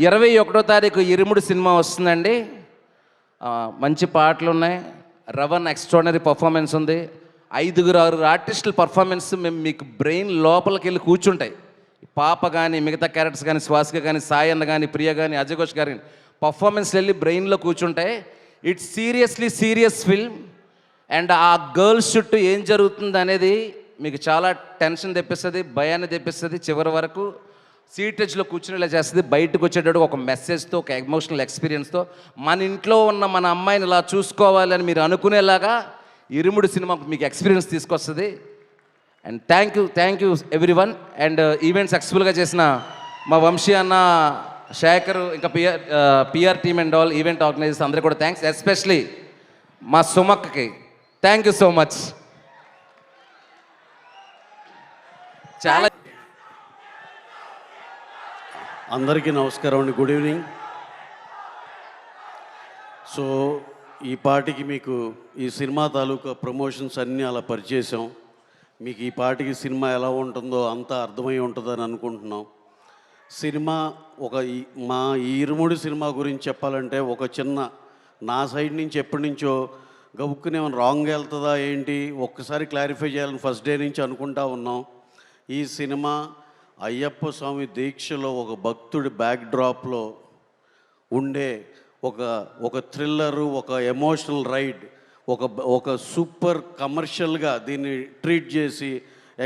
21వ తారీఖు ఇరుముడు సినిమా వస్తుందండి. మంచి పాటలు ఉన్నాయి, రవన్ ఎక్స్ట్రాడినరీ పర్ఫార్మెన్స్ ఉంది, 5-6 ఆర్టిస్టుల పర్ఫార్మెన్స్ మేము మీకు బ్రెయిన్ లోపలికి వెళ్ళి కూర్చుంటాయి. పాప కానీ, మిగతా క్యారెక్టర్స్ కానీ, శ్వాసిక కానీ, సాయి అన్న కానీ, ప్రియ కానీ, అజయ్ ఘోష్ గారి పర్ఫార్మెన్స్ వెళ్ళి బ్రెయిన్లో కూర్చుంటాయి. It's serious film. అండ్ ఆ గర్ల్స్ చుట్టూ ఏం జరుగుతుంది అనేది మీకు చాలా టెన్షన్ తెప్పిస్తుంది, భయాన్ని తెప్పిస్తుంది. చివరి వరకు సీటేజ్లో కూర్చునేలా చేస్తుంది. బయటకు వచ్చేటప్పుడు ఒక మెసేజ్తో, ఒక ఎమోషనల్ ఎక్స్పీరియన్స్తో మన ఇంట్లో ఉన్న మన అమ్మాయిని ఇలా చూసుకోవాలని మీరు అనుకునేలాగా ఇరుముడు సినిమా మీకు ఎక్స్పీరియన్స్ తీసుకొస్తుంది. And thank you every one. And event సక్సెస్ఫుల్గా చేసిన మా వంశీ అన్న, శేఖర్, ఇంకా PR team and all event organisers అందరూ కూడా థ్యాంక్స్. ఎస్పెషలీ మా సుమక్కకి థ్యాంక్ యూ సో మచ్. చాలా అందరికీ నమస్కారం అండి, గుడ్ ఈవినింగ్. సో ఈ పాటికి మీకు ఈ సినిమా తాలూకా ప్రమోషన్స్ అన్నీ అలా పరిచేసాం. మీకు ఈ పాటికి సినిమా ఎలా ఉంటుందో అంతా అర్థమై ఉంటుందని అనుకుంటున్నాం. సినిమా మా ఈ ఇరుముడి సినిమా గురించి చెప్పాలంటే ఒక చిన్న నా సైడ్ నుంచి ఎప్పటి నుంచో గబుక్కునే ఏమైనా రాంగ్ వెళ్తుందా ఏంటి ఒక్కసారి క్లారిఫై చేయాలని ఫస్ట్ డే నుంచి అనుకుంటా ఉన్నాం. ఈ సినిమా అయ్యప్ప స్వామి దీక్షలో ఒక భక్తుడి బ్యాక్డ్రాప్లో ఉండే ఒక థ్రిల్లరు, ఒక ఎమోషనల్ రైడ్, ఒక సూపర్ కమర్షియల్గా దీన్ని ట్రీట్ చేసి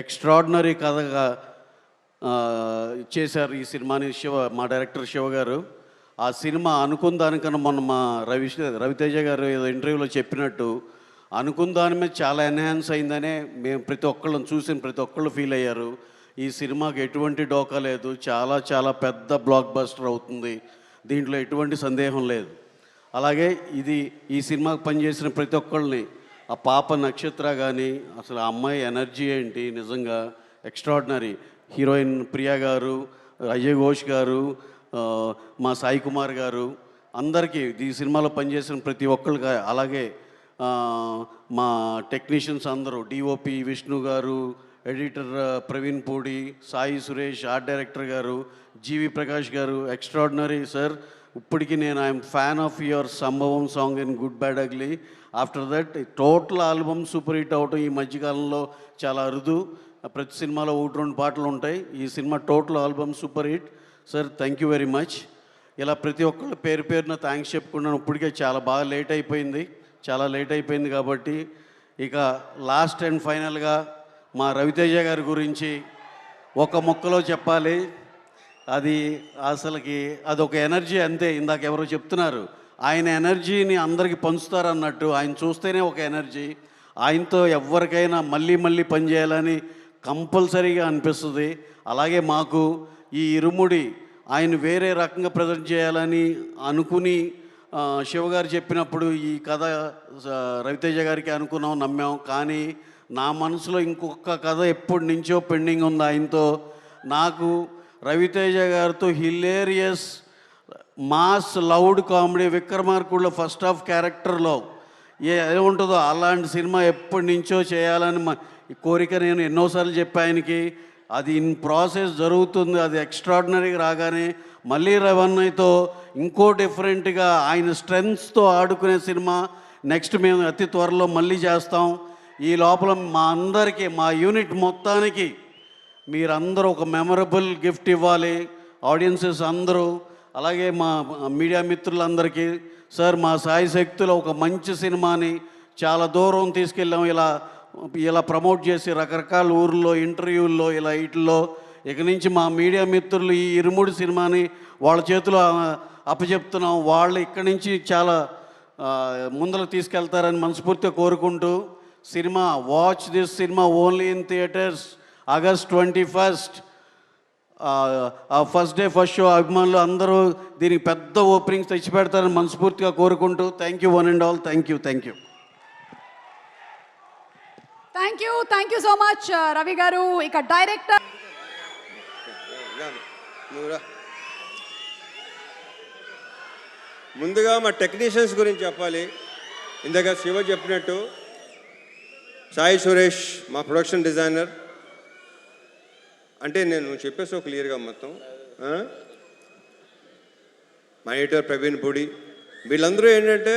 ఎక్స్ట్రాడినరీ కథగా చేశారు ఈ సినిమాని మా డైరెక్టర్ శివ గారు. ఆ సినిమా అనుకున్న దానికన్నా మొన్న మా రవితేజ గారు ఏదో ఇంటర్వ్యూలో చెప్పినట్టు అనుకున్న దాని మీద చాలా ఎన్హాన్స్ అయిందనే మేము ప్రతి ఒక్కళ్ళని చూసిన ప్రతి ఒక్కళ్ళు ఫీల్ అయ్యారు. ఈ సినిమాకి ఎటువంటి డోకా లేదు, చాలా చాలా పెద్ద బ్లాక్ బస్టర్ అవుతుంది, దీంట్లో ఎటువంటి సందేహం లేదు. అలాగే ఈ సినిమాకి పనిచేసిన ప్రతి ఒక్కళ్ళని, ఆ పాప నక్షత్ర కానీ, అసలు ఆ అమ్మాయి ఎనర్జీ ఏంటి, నిజంగా ఎక్స్ట్రాడినరీ. హీరోయిన్ ప్రియా గారు, అజయ్ ఘోష్ గారు, మా సాయి కుమార్ గారు, అందరికీ ఈ సినిమాలో పనిచేసిన ప్రతి ఒక్కళ్ళకి, అలాగే మా టెక్నీషియన్స్ అందరూ, డిఓపి విష్ణు గారు, editor Praveen Pudi, Sai Suresh, art director గారు, జీవి ప్రకాష్ గారు, ఎక్స్ట్రాడినరీ సార్. ఇప్పటికీ ఐఎమ్ ఫ్యాన్ ఆఫ్ యువర్ సంభవం song in good bad ugly. After that total album super hit అవటం ఈ మధ్యకాలంలో చాలా అరుదు. ప్రతి సినిమాలో 1-2 పాటలు ఉంటాయి. ఈ cinema total album super hit sir. Thank you very much. ఇలా ప్రతి ఒక్కళ్ళు పేరున థ్యాంక్స్ చెప్పుకున్నాను. ఇప్పటికే చాలా బాగా లేట్ అయిపోయింది కాబట్టి ఇక లాస్ట్ అండ్ ఫైనల్గా మా రవితేజ గారి గురించి ఒక ముక్కలో చెప్పాలి. అదొక ఎనర్జీ అంతే. ఇందాక ఎవరో చెప్తున్నారు, ఆయన ఎనర్జీని అందరికీ పంచుతారన్నట్టు ఆయన చూస్తేనే ఒక ఎనర్జీ. ఆయనతో ఎవరికైనా మళ్ళీ మళ్ళీ పనిచేయాలని కంపల్సరీగా అనిపిస్తుంది. అలాగే మాకు ఈ ఇరుముడి ఆయన వేరే రకంగా ప్రజెంట్ చేయాలని అనుకుని శివగారు చెప్పినప్పుడు ఈ కథ రవితేజ గారికి అనుకున్నాం, నమ్మాం. కానీ నా మనసులో ఇంకొక కథ ఎప్పటి నుంచో పెండింగ్ ఉంది ఆయనతో. నాకు రవితేజ గారితో హిలేరియస్ మాస్ లౌడ్ కామెడీ విక్రమార్కుడులో ఫస్ట్ హాఫ్ క్యారెక్టర్లో ఏముంటుందో అలాంటి సినిమా ఎప్పటి నుంచో చేయాలని కోరిక నేను ఎన్నోసార్లు చెప్పా ఆయనకి. అది ఇన్ ప్రాసెస్ జరుగుతుంది. అది ఎక్స్ట్రాడినరీగా రాగానే మళ్ళీ రవన్నయ్యతో ఇంకో డిఫరెంట్గా ఆయన స్ట్రెంగ్స్తో ఆడుకునే సినిమా నెక్స్ట్ మేము అతి త్వరలో మళ్ళీ చేస్తాం. ఈ లోపల మా అందరికీ, మా యూనిట్ మొత్తానికి మీరందరూ ఒక మెమరబుల్ గిఫ్ట్ ఇవ్వాలి, ఆడియన్సెస్ అందరూ. అలాగే మా మీడియా మిత్రులందరికీ సార్, మా సాయి శక్తిలో ఒక మంచి సినిమాని చాలా దూరం తీసుకెళ్ళాం. ఇలా ప్రమోట్ చేసి రకరకాల ఊర్లో ఇంటర్వ్యూల్లో ఇలా వీటిల్లో ఇక నుంచి మా మీడియా మిత్రులు ఈ ఇరుముడి సినిమాని వాళ్ళ చేతిలో అప్పచెప్తున్నాం. వాళ్ళు ఇక్కడి నుంచి చాలా ముందరకు తీసుకెళ్తారని మనస్ఫూర్తిగా కోరుకుంటూ, cinema watch this cinema only in theatres August 21st. First day first show అభిమానులు అందరూ దీనికి పెద్ద ఓపెనింగ్స్ తెచ్చి పెడతారని మనస్ఫూర్తిగా కోరుకుంటూ thank you one and all. Thank you. Thank you so much Ravi గారు. ఇక డైరెక్టర్ ముందుగా మా టెక్నీషియన్స్ గురించి చెప్పాలి. ఇందాక శివ చెప్పినట్టు సాయి సురేష్ మా ప్రొడక్షన్ డిజైనర్. అంటే నేను చెప్పేసో క్లియర్గా మొత్తం. మా ఎడిటర్ ప్రవీణ్ పూడి, వీళ్ళందరూ ఏంటంటే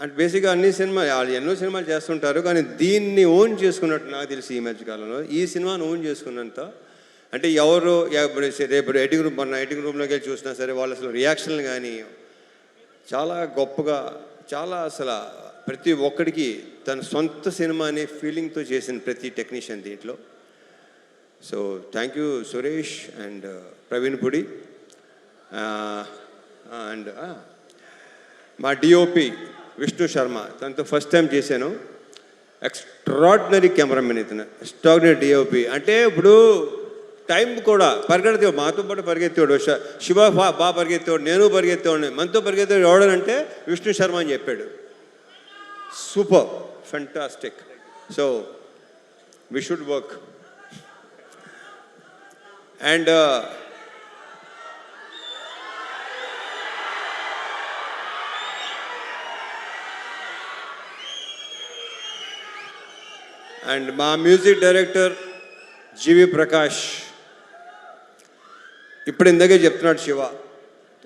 అంటే బేసిక్గా అన్ని సినిమా వాళ్ళు ఎన్నో సినిమాలు చేస్తుంటారు, కానీ దీన్ని ఓన్ చేసుకున్నట్టు నాకు తెలిసి ఈ మధ్యకాలంలో ఈ సినిమాను ఓన్ చేసుకున్నంత అంటే ఎవరు రేపు ఎడిటింగ్ రూమ్ మొన్న ఎడిటింగ్ రూమ్లోకి వెళ్ళి చూసినా సరే వాళ్ళు అసలు రియాక్షన్లు కానీ చాలా గొప్పగా, చాలా అసలు ప్రతి ఒక్కడికి తన సొంత సినిమాని ఫీలింగ్తో చేసిన ప్రతి టెక్నీషియన్ దీంట్లో. So thank you Suresh and Praveen Pudi and మా డిఓపి విష్ణు శర్మ, తనతో ఫస్ట్ టైం చేశాను. ఎక్స్ట్రాడినరీ కెమెరామెన్ ఇతను, ఎక్స్ట్రాడినరీ డిఓపి. అంటే ఇప్పుడు టైం కూడా పరిగెత్తేవాడు, మాతో పాటు పరిగెత్తేవాడు. శివ బాగా పరిగెత్తేవాడు, నేను పరిగెత్తేవాడిని. మనతో పరిగెత్తేవాడు ఎవడనంటే విష్ణు శర్మ అని చెప్పాడు. Super, fantastic. So we should work. And మా మ్యూజిక్ డైరెక్టర్ జీవి ప్రకాష్. ఇప్పుడు ఇందాకే చెప్తున్నాడు Shiva,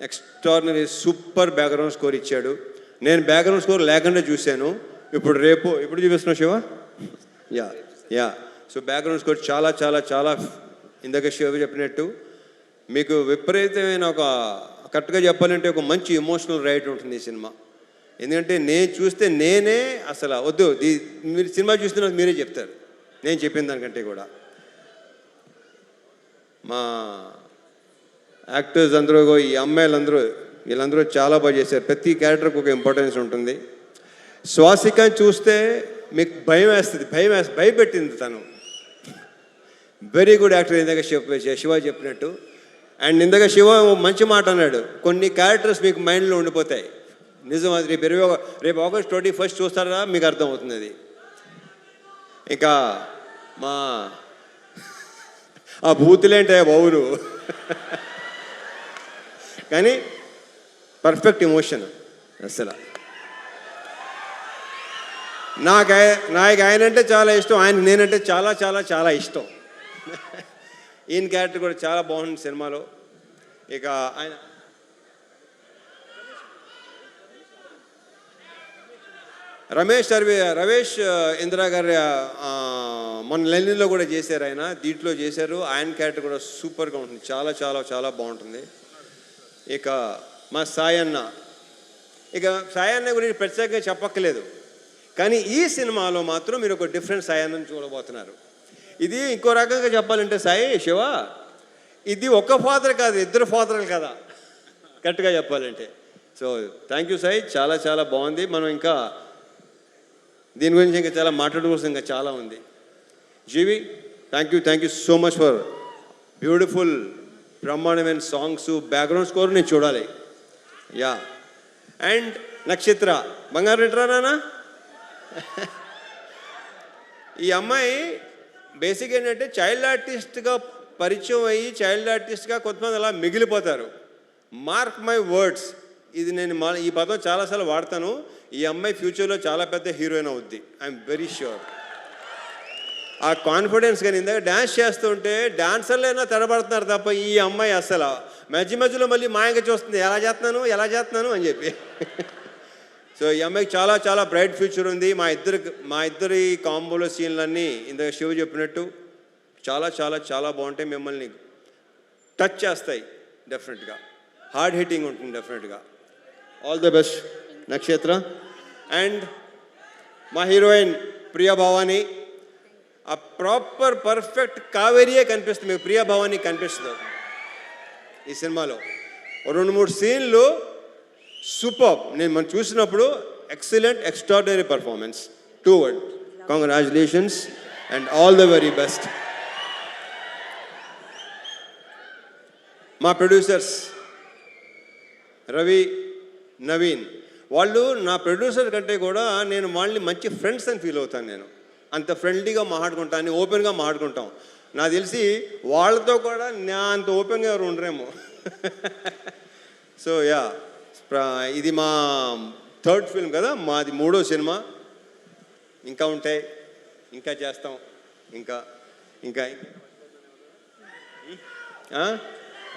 extraordinary super background score ఇచ్చాడు. నేను బ్యాక్గ్రౌండ్ స్కోర్ లేకుండా చూశాను. ఇప్పుడు చూపిస్తున్నావు Shiva. Yeah so background score చాలా చాలా చాలా ఇందాక శివ చెప్పినట్టు మీకు విపరీతమైన ఒక కరెక్ట్గా చెప్పాలంటే ఒక మంచి ఎమోషనల్ రైట్ ఉంటుంది ఈ సినిమా. ఎందుకంటే నేను చూస్తే నేనే అసలు వద్దు, మీరు సినిమా చూస్తున్న మీరే చెప్తారు నేను చెప్పిన దానికంటే కూడా. మా యాక్టర్స్ అందరూ, ఈ అమ్మాయిలందరూ, వీళ్ళందరూ చాలా బాగా చేశారు. ప్రతి క్యారెక్టర్కి ఒక ఇంపార్టెన్స్ ఉంటుంది. శ్వాసిక చూస్తే మీకు భయపెట్టింది తను. Very good actor. ఇందాక శివ చెప్పినట్టు. అండ్ ఇందాక శివ మంచి మాట అన్నాడు, కొన్ని క్యారెక్టర్స్ మీకు మైండ్లో ఉండిపోతాయి. నిజం. అది రేపు August 21st చూస్తారా మీకు అర్థమవుతుంది అది. ఇంకా మా ఆ బూతులేంటే బావును కానీ పర్ఫెక్ట్ ఎమోషన్ అసలు. నాకు ఆయన అంటే చాలా ఇష్టం, ఆయన నేనంటే చాలా చాలా చాలా ఇష్టం. ఈయన క్యారెక్టర్ కూడా చాలా బాగుంది సినిమాలో. ఇక ఆయన రమేష్ ఇందిరా గారి మొన్న లెనిన్లో కూడా చేశారు, ఆయన దీంట్లో చేశారు. ఆయన క్యారెక్టర్ కూడా సూపర్గా ఉంటుంది, చాలా చాలా చాలా బాగుంటుంది. ఇక మా సాయన్న, గురించి ప్రత్యేకంగా చెప్పక్కలేదు, కానీ ఈ సినిమాలో మాత్రం మీరు ఒక డిఫరెంట్ సాయన్నని చూడబోతున్నారు. ఇది ఇంకో రకంగా చెప్పాలంటే శివ, ఇది ఒక ఫాదర్ కాదు, ఇద్దరు ఫాదర్లు కదా కరెక్ట్గా చెప్పాలంటే. సో థ్యాంక్ యూ సాయి, చాలా చాలా బాగుంది. మనం ఇంకా దీని గురించి ఇంకా చాలా మాట్లాడుకోవాల్సి ఇంకా చాలా ఉంది. G V, thank you so much for beautiful బ్రహ్మాండమైన సాంగ్స్, బ్యాక్గ్రౌండ్ స్కోర్ నేను చూడాలి. యా, అండ్ నక్షత్ర బంగారు ఇంటరా నాన్న. ఈ అమ్మాయి బేసిక్ ఏంటంటే చైల్డ్ ఆర్టిస్ట్గా పరిచయం అయ్యి చైల్డ్ ఆర్టిస్ట్గా కొంతమంది అలా మిగిలిపోతారు. మార్క్ మై వర్డ్స్, ఇది నేను ఈ పదం చాలాసార్లు వాడతాను. ఈ అమ్మాయి ఫ్యూచర్లో చాలా పెద్ద హీరోయిన్ అవుద్ది, ఐఎమ్ వెరీ ష్యూర్. ఆ కాన్ఫిడెన్స్ కానీ ఇందాక డ్యాన్స్ చేస్తుంటే డాన్సర్లైనా తడబడుతున్నారు తప్ప ఈ అమ్మాయి అస్సలు మధ్యలో మళ్ళీ మాయంగా చూస్తుంది, ఎలా చేస్తున్నాను అని చెప్పి. సో ఈ అమ్మాయికి చాలా చాలా బ్రైట్ ఫ్యూచర్ ఉంది. మా ఇద్దరి కాంబోలో సీన్లన్నీ ఇందాక శివ చెప్పినట్టు చాలా చాలా చాలా బాగుంటాయి. మిమ్మల్ని టచ్ చేస్తాయి డెఫినెట్గా, హార్డ్ హిట్టింగ్ ఉంటుంది డెఫినెట్గా. ఆల్ ద బెస్ట్ నక్షత్ర. అండ్ మా హీరోయిన్ ప్రియా భవాని, ఆ ప్రాపర్ పర్ఫెక్ట్ కావేరియే కనిపిస్తుంది మీకు, ప్రియా భవాని కనిపిస్తుంది ఈ సినిమాలో. 2-3 సీన్లు సూపర్. మనం చూసినప్పుడు excellent, extraordinary performance. 2 words. Congratulations and all the very best. మా ప్రొడ్యూసర్స్ రవి, నవీన్, వాళ్ళు నా ప్రొడ్యూసర్ కంటే కూడా నేను వాళ్ళని మంచి ఫ్రెండ్స్ అని ఫీల్ అవుతాను. నేను అంత ఫ్రెండ్లీగా మాట్లాడుకుంటాను, ఓపెన్గా మాట్లాడుకుంటాం. నాకు తెలిసి వాళ్ళతో కూడా నా అంత ఓపెన్గా ఎవరు ఉండరేమో. సో యా, ఇది మా 3rd ఫిల్మ్ కదా, మాది 3వ సినిమా. ఇంకా ఉంటాయి, ఇంకా చేస్తాం, ఇంకా ఇంకా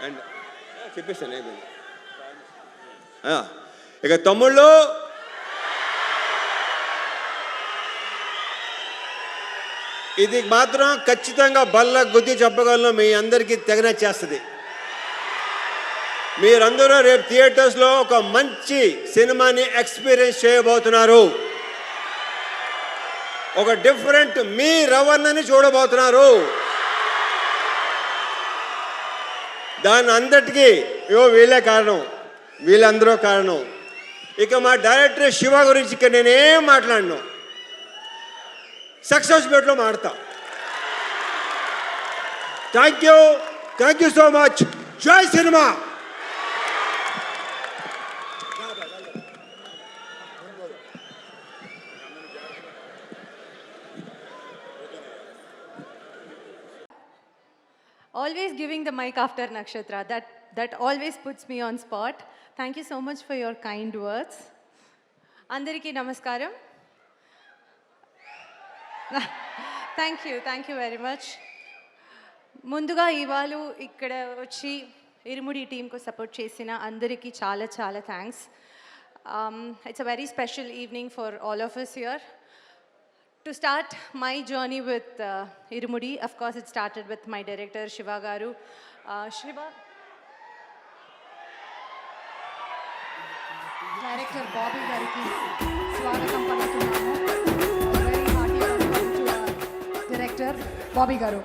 అండ్ చెప్పేస్తాను అయిపోయింది. ఇక తమ్ముళ్ళు, ఇది మాత్రం ఖచ్చితంగా బల్ల గుద్ది చెప్పగలను, మీ అందరికీ తెగనచ్చేస్తుంది. మీరందరూ రేపు థియేటర్స్లో ఒక మంచి సినిమాని ఎక్స్పీరియన్స్ చేయబోతున్నారు. ఒక డిఫరెంట్ మీ రవణని చూడబోతున్నారు. దాని అందరికీ వీళ్ళే కారణం, వీళ్ళందరూ కారణం. ఇక మా డైరెక్టర్ శివ గురించి ఇక నేనేం మాట్లాడను, సక్సెస్ బెట్లో మాడతా. Thank you so much. జై సినిమా. Always giving the mic after Nakshatra, that always puts me on spot. Thank you so much for your kind words. Andariki namaskaram. Thank you very much. ముందుగా ఇవాళ ఇక్కడ వచ్చి ఇరుముడి టీంకు support చేసిన అందరికీ చాలా చాలా thanks. It's a very special evening for all of us here. To start my journey with Irumudi, of course it started with my director Shiva Garu. Shiva, director Bobby గారికి స్వాగతం పలుకుతున్నాము. Very hearty welcome to director Bobby గారు.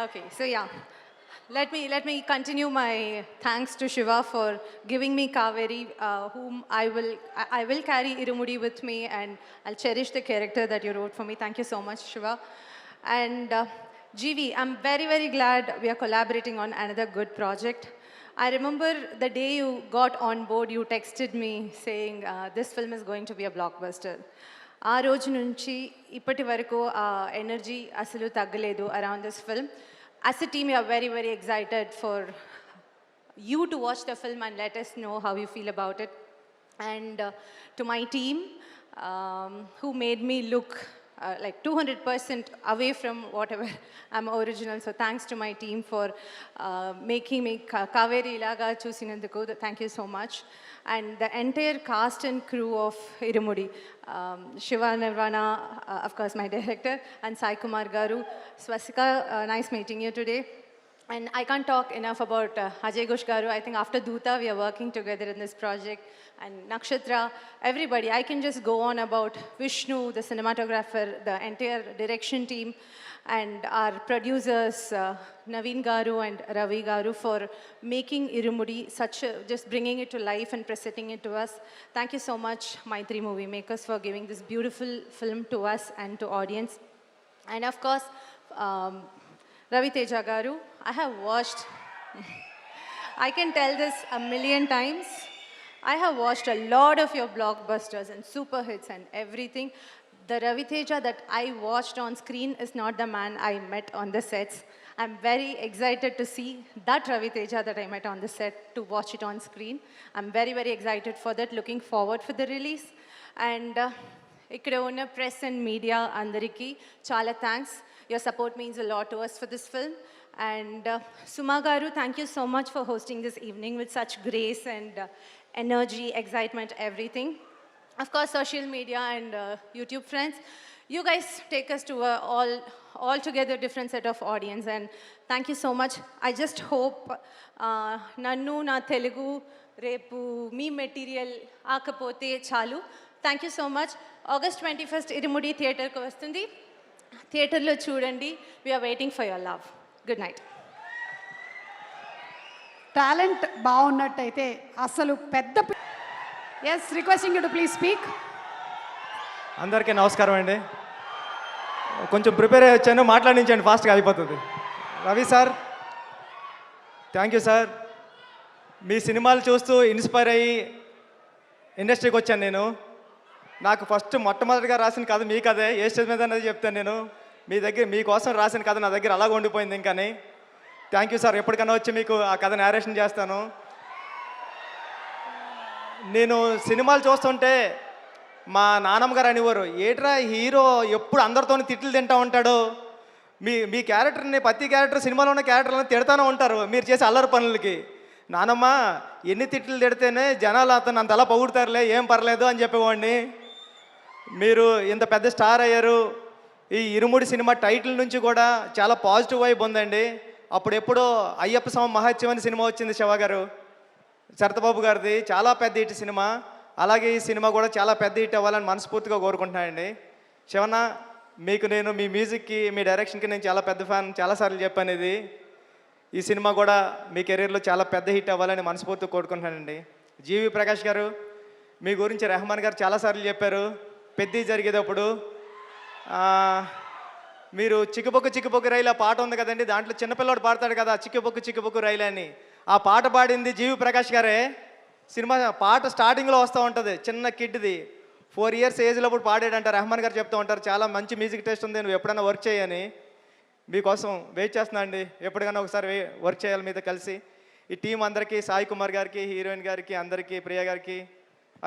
okay, so yeah, let me continue my thanks to Shiva for giving me Kaveri, whom I will carry Irumudi with me, and I'll cherish the character that you wrote for me. Thank you so much, Shiva. And GV, I'm very very glad we are collaborating on another good project. I remember the day you got on board, you texted me saying this film is going to be a blockbuster. ఆ రోజు నుంచి ఇప్పటి వరకు ఆ energy అసలు తగ్గలేదు around this film. As a team you're very very excited for you to watch the film and let us know how you feel about it. And to my team who made me look like 200% away from whatever I'm original. So thanks to my team for making me Kaveri ilaga chusinanduku. Thank you so much. And the entire cast and crew of Irumudi, Shiva Nirvana, of course my director, and Sai Kumar Garu. Swastika, nice meeting you today. And I can't talk enough about Ajay Ghosh Garu. I think after Doota, we are working together in this project. And Nakshatra, everybody. I can just go on about Vishnu, the cinematographer, the entire direction team, and our producers, Naveen Garu and Ravi Garu, for making Irumudi just bringing it to life and presenting it to us. Thank you so much, Maitri Movie Makers, for giving this beautiful film to us and to audience. And of course, Ravi Teja Garu, I have watched, I can tell this a million times. I have watched a lot of your blockbusters and super hits and everything. The Ravi Teja that I watched on screen is not the man I met on the sets. I'm very excited to see that Ravi Teja that I met on the set, to watch it on screen. I'm very, very excited for that, looking forward for the release. And ఇక్కడ ఉన్న press and media అందరికీ చాలా thanks. Your support means a lot to us for this film. And Suma Garu, thank you so much for hosting this evening with such grace and energy, excitement, everything. Of course, social media and YouTube friends, you guys take us to a altogether different set of audience, and thank you so much. I just hope nannu na Telugu repu me material aakapothe chalu. Thank you so much. August 21st Irumudi theatre ku vastundi. Theatre lo chudandi. We are waiting for your love. Good night. Talent బాగున్నట్టయితే అసలు పెద్ద ఎస్ requesting you to please speak. అందరికీ నమస్కారం అండి. కొంచెం prepare అయ్యి వచ్చాను, మాట్లాడించండి, ఫాస్ట్గా అయిపోతుంది. Ravi sir, thank you sir. మీ సినిమాలు చూస్తూ ఇన్స్పైర్ అయ్యి ఇండస్ట్రీకి వచ్చాను నేను. నాకు ఫస్ట్ మొట్టమొదటిగా రాసిన కథ మీ కథే. ఏ స్టేజ్ మీద అనేది చెప్తాను నేను. మీకోసం రాసిన కథ నా దగ్గర అలాగ ఉండిపోయింది ఇంకాని. Thank you sir. ఎప్పటికైనా వచ్చి మీకు ఆ కథ నేరేషన్ చేస్తాను. నేను సినిమాలు చూస్తుంటే మా నాన్నమ్మ గారు అనేవారు, ఏట్రా హీరో ఎప్పుడు అందరితో తిట్లు తింటూ ఉంటాడు, మీ క్యారెక్టర్ని, ప్రతి క్యారెక్టర్ సినిమాలో ఉన్న క్యారెక్టర్లను తిడతానే ఉంటారు మీరు చేసే అల్లరి పనులకి. నానమ్మ ఎన్ని తిట్లు తిడితేనే జనాలు అతను అంత అలా పొగుడుతారులే, ఏం పర్లేదు అని చెప్పేవాడిని. మీరు ఇంత పెద్ద స్టార్ అయ్యారు. ఈ ఇరుముడి సినిమా టైటిల్ నుంచి కూడా చాలా పాజిటివ్ వైబ్ ఉందండి. అప్పుడెప్పుడో అయ్యప్ప స్వామి మహత్యం అనే సినిమా వచ్చింది శివ గారు, శరతబాబు గారిది, చాలా పెద్ద హిట్ సినిమా. అలాగే ఈ సినిమా కూడా చాలా పెద్ద హిట్ అవ్వాలని మనస్ఫూర్తిగా కోరుకుంటున్నానండి. శివన్న, మీకు నేను మీ మ్యూజిక్కి, మీ డైరెక్షన్కి నేను చాలా పెద్ద ఫ్యాన్, చాలాసార్లు చెప్పాను ఇది. ఈ సినిమా కూడా మీ కెరీర్లో చాలా పెద్ద హిట్ అవ్వాలని మనస్ఫూర్తిగా కోరుకుంటున్నానండి. జీవి ప్రకాష్ గారు, మీ గురించి రెహమాన్ గారు చాలాసార్లు చెప్పారు పెద్ద జరిగేటప్పుడు. మీరు చిక్కుబొక్కు చిక్కుబొక్కు రైలు ఆ పాట ఉంది కదండి, దాంట్లో చిన్నపిల్లవాడు పాడతాడు కదా చిక్కుబొక్కు చిక్కుబొక్కు రైలు అని. ఆ పాట పాడింది జీవి ప్రకాష్ గారే. సినిమా పాట స్టార్టింగ్లో వస్తూ ఉంటుంది, చిన్న కిడ్ది 4 years ఏజ్లో అప్పుడు పాడాడంట. రెహమాన్ గారు చెప్తూ ఉంటారు చాలా మంచి మ్యూజిక్ టేస్ట్ ఉంది, నువ్వు ఎప్పుడైనా వర్క్ చేయని. మీకోసం వెయిట్ చేస్తున్నా అండి, ఎప్పటికైనా ఒకసారి వర్క్ చేయాలి మీతో కలిసి. ఈ టీం అందరికీ, సాయి కుమార్ గారికి, హీరోయిన్ గారికి అందరికీ, ప్రియా గారికి,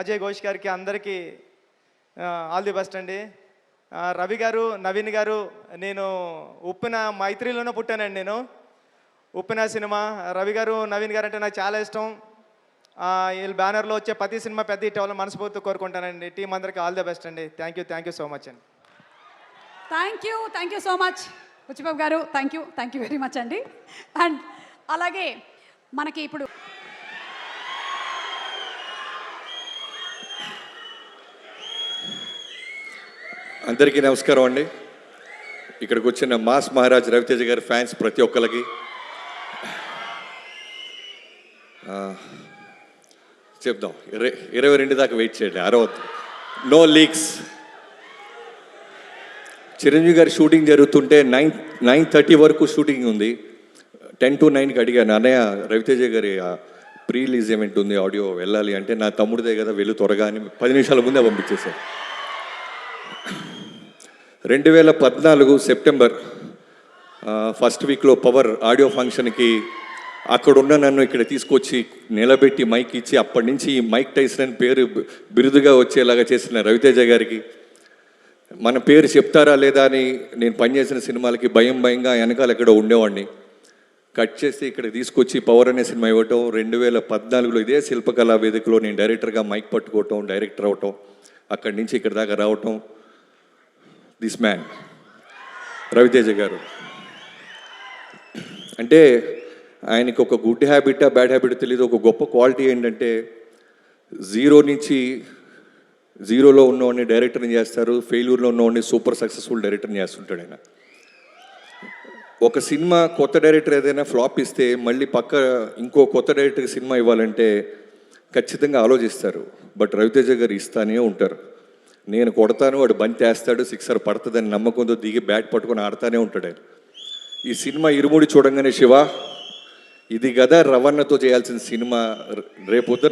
అజయ్ ఘోష్ గారికి అందరికీ ఆల్ ది బెస్ట్ అండి. రవి గారు, నవీన్ గారు, నేను ఉప్పిన మైత్రిలోనే పుట్టానండి. నేను ఉప్పిన సినిమా, రవి గారు, నవీన్ గారు అంటే నాకు చాలా ఇష్టం. వీళ్ళ బ్యానర్లో వచ్చే ప్రతి సినిమా పెద్ద హిట్ అవ్వాలని మనస్ఫూర్తిగా కోరుకుంటానండి. టీం అందరికీ ఆల్ ది బెస్ట్ అండి. థ్యాంక్ యూ సో మచ్ అండి. Thank you so much Buchibabu గారు. థ్యాంక్ యూ వెరీ మచ్ అండి. అండ్ అలాగే మనకి ఇప్పుడు అందరికీ నమస్కారం అండి. ఇక్కడికి వచ్చిన మాస్ మహారాజ్ రవితేజ గారి ఫ్యాన్స్ ప్రతి ఒక్కరికి చెప్దాం, 22 దాకా వెయిట్ చేయండి, అరవద్దు, నో లీక్స్. చిరంజీవి గారి షూటింగ్ జరుగుతుంటే 9:30 వరకు షూటింగ్ ఉంది. 10 to 9కి అడిగాను, అన్నయ్య రవితేజ గారి ప్రీ రిలీజ్ ఈవెంట్ ఉంది, ఆడియో వెళ్ళాలి అంటే, నా తమ్ముడిదే కదా వెళ్ళు త్వరగా అని 10 నిమిషాల ముందే పంపించేశారు. 2014 సెప్టెంబర్ ఫస్ట్ వీక్లో పవర్ ఆడియో ఫంక్షన్కి అక్కడున్న నన్ను ఇక్కడ తీసుకొచ్చి నిలబెట్టి మైక్ ఇచ్చి అప్పటి నుంచి మైక్ టైసన్ అని పేరు బిరుదుగా వచ్చేలాగా చేసిన రవితేజ గారికి, మన పేరు చెప్తారా లేదా అని నేను పనిచేసిన సినిమాలకి భయంగా వెనకాల ఎక్కడో ఉండేవాడిని, కట్ చేసి ఇక్కడ తీసుకొచ్చి పవర్ అనే సినిమా ఇవ్వటం. 2014లో ఇదే శిల్పకళా వేదికలో నేను డైరెక్టర్గా మైక్ పట్టుకోవటం, డైరెక్టర్ అవటం, అక్కడి నుంచి ఇక్కడ దాకా రావటం. దిస్ మ్యాన్ రవితేజ గారు అంటే ఆయనకి ఒక గుడ్ హ్యాబిటా బ్యాడ్ హ్యాబిట్ తెలియదు. ఒక గొప్ప క్వాలిటీ ఏంటంటే జీరోలో ఉన్నవాడిని డైరెక్టర్ని చేస్తారు, ఫెయిల్యూర్లో ఉన్నవాడిని సూపర్ సక్సెస్ఫుల్ డైరెక్టర్ని చేస్తుంటాడు ఆయన. ఒక సినిమా కొత్త డైరెక్టర్ ఏదైనా ఫ్లాప్ ఇస్తే మళ్ళీ ఇంకో కొత్త డైరెక్టర్కి సినిమా ఇవ్వాలంటే ఖచ్చితంగా ఆలోచిస్తారు. బట్ రవితేజ గారు ఇస్తానే ఉంటారు. నేను కొడతాను, వాడు బంతి వేస్తాడు, సిక్సర్ పడుతుందని నమ్మకంతో దిగి బ్యాట్ పట్టుకొని ఆడుతూనే ఉంటాడు ఆయన. ఈ సినిమా ఇరుముడి చూడంగానే శివ, ఇది కదా రవణతో చేయాల్సిన సినిమా. రేపొద్దు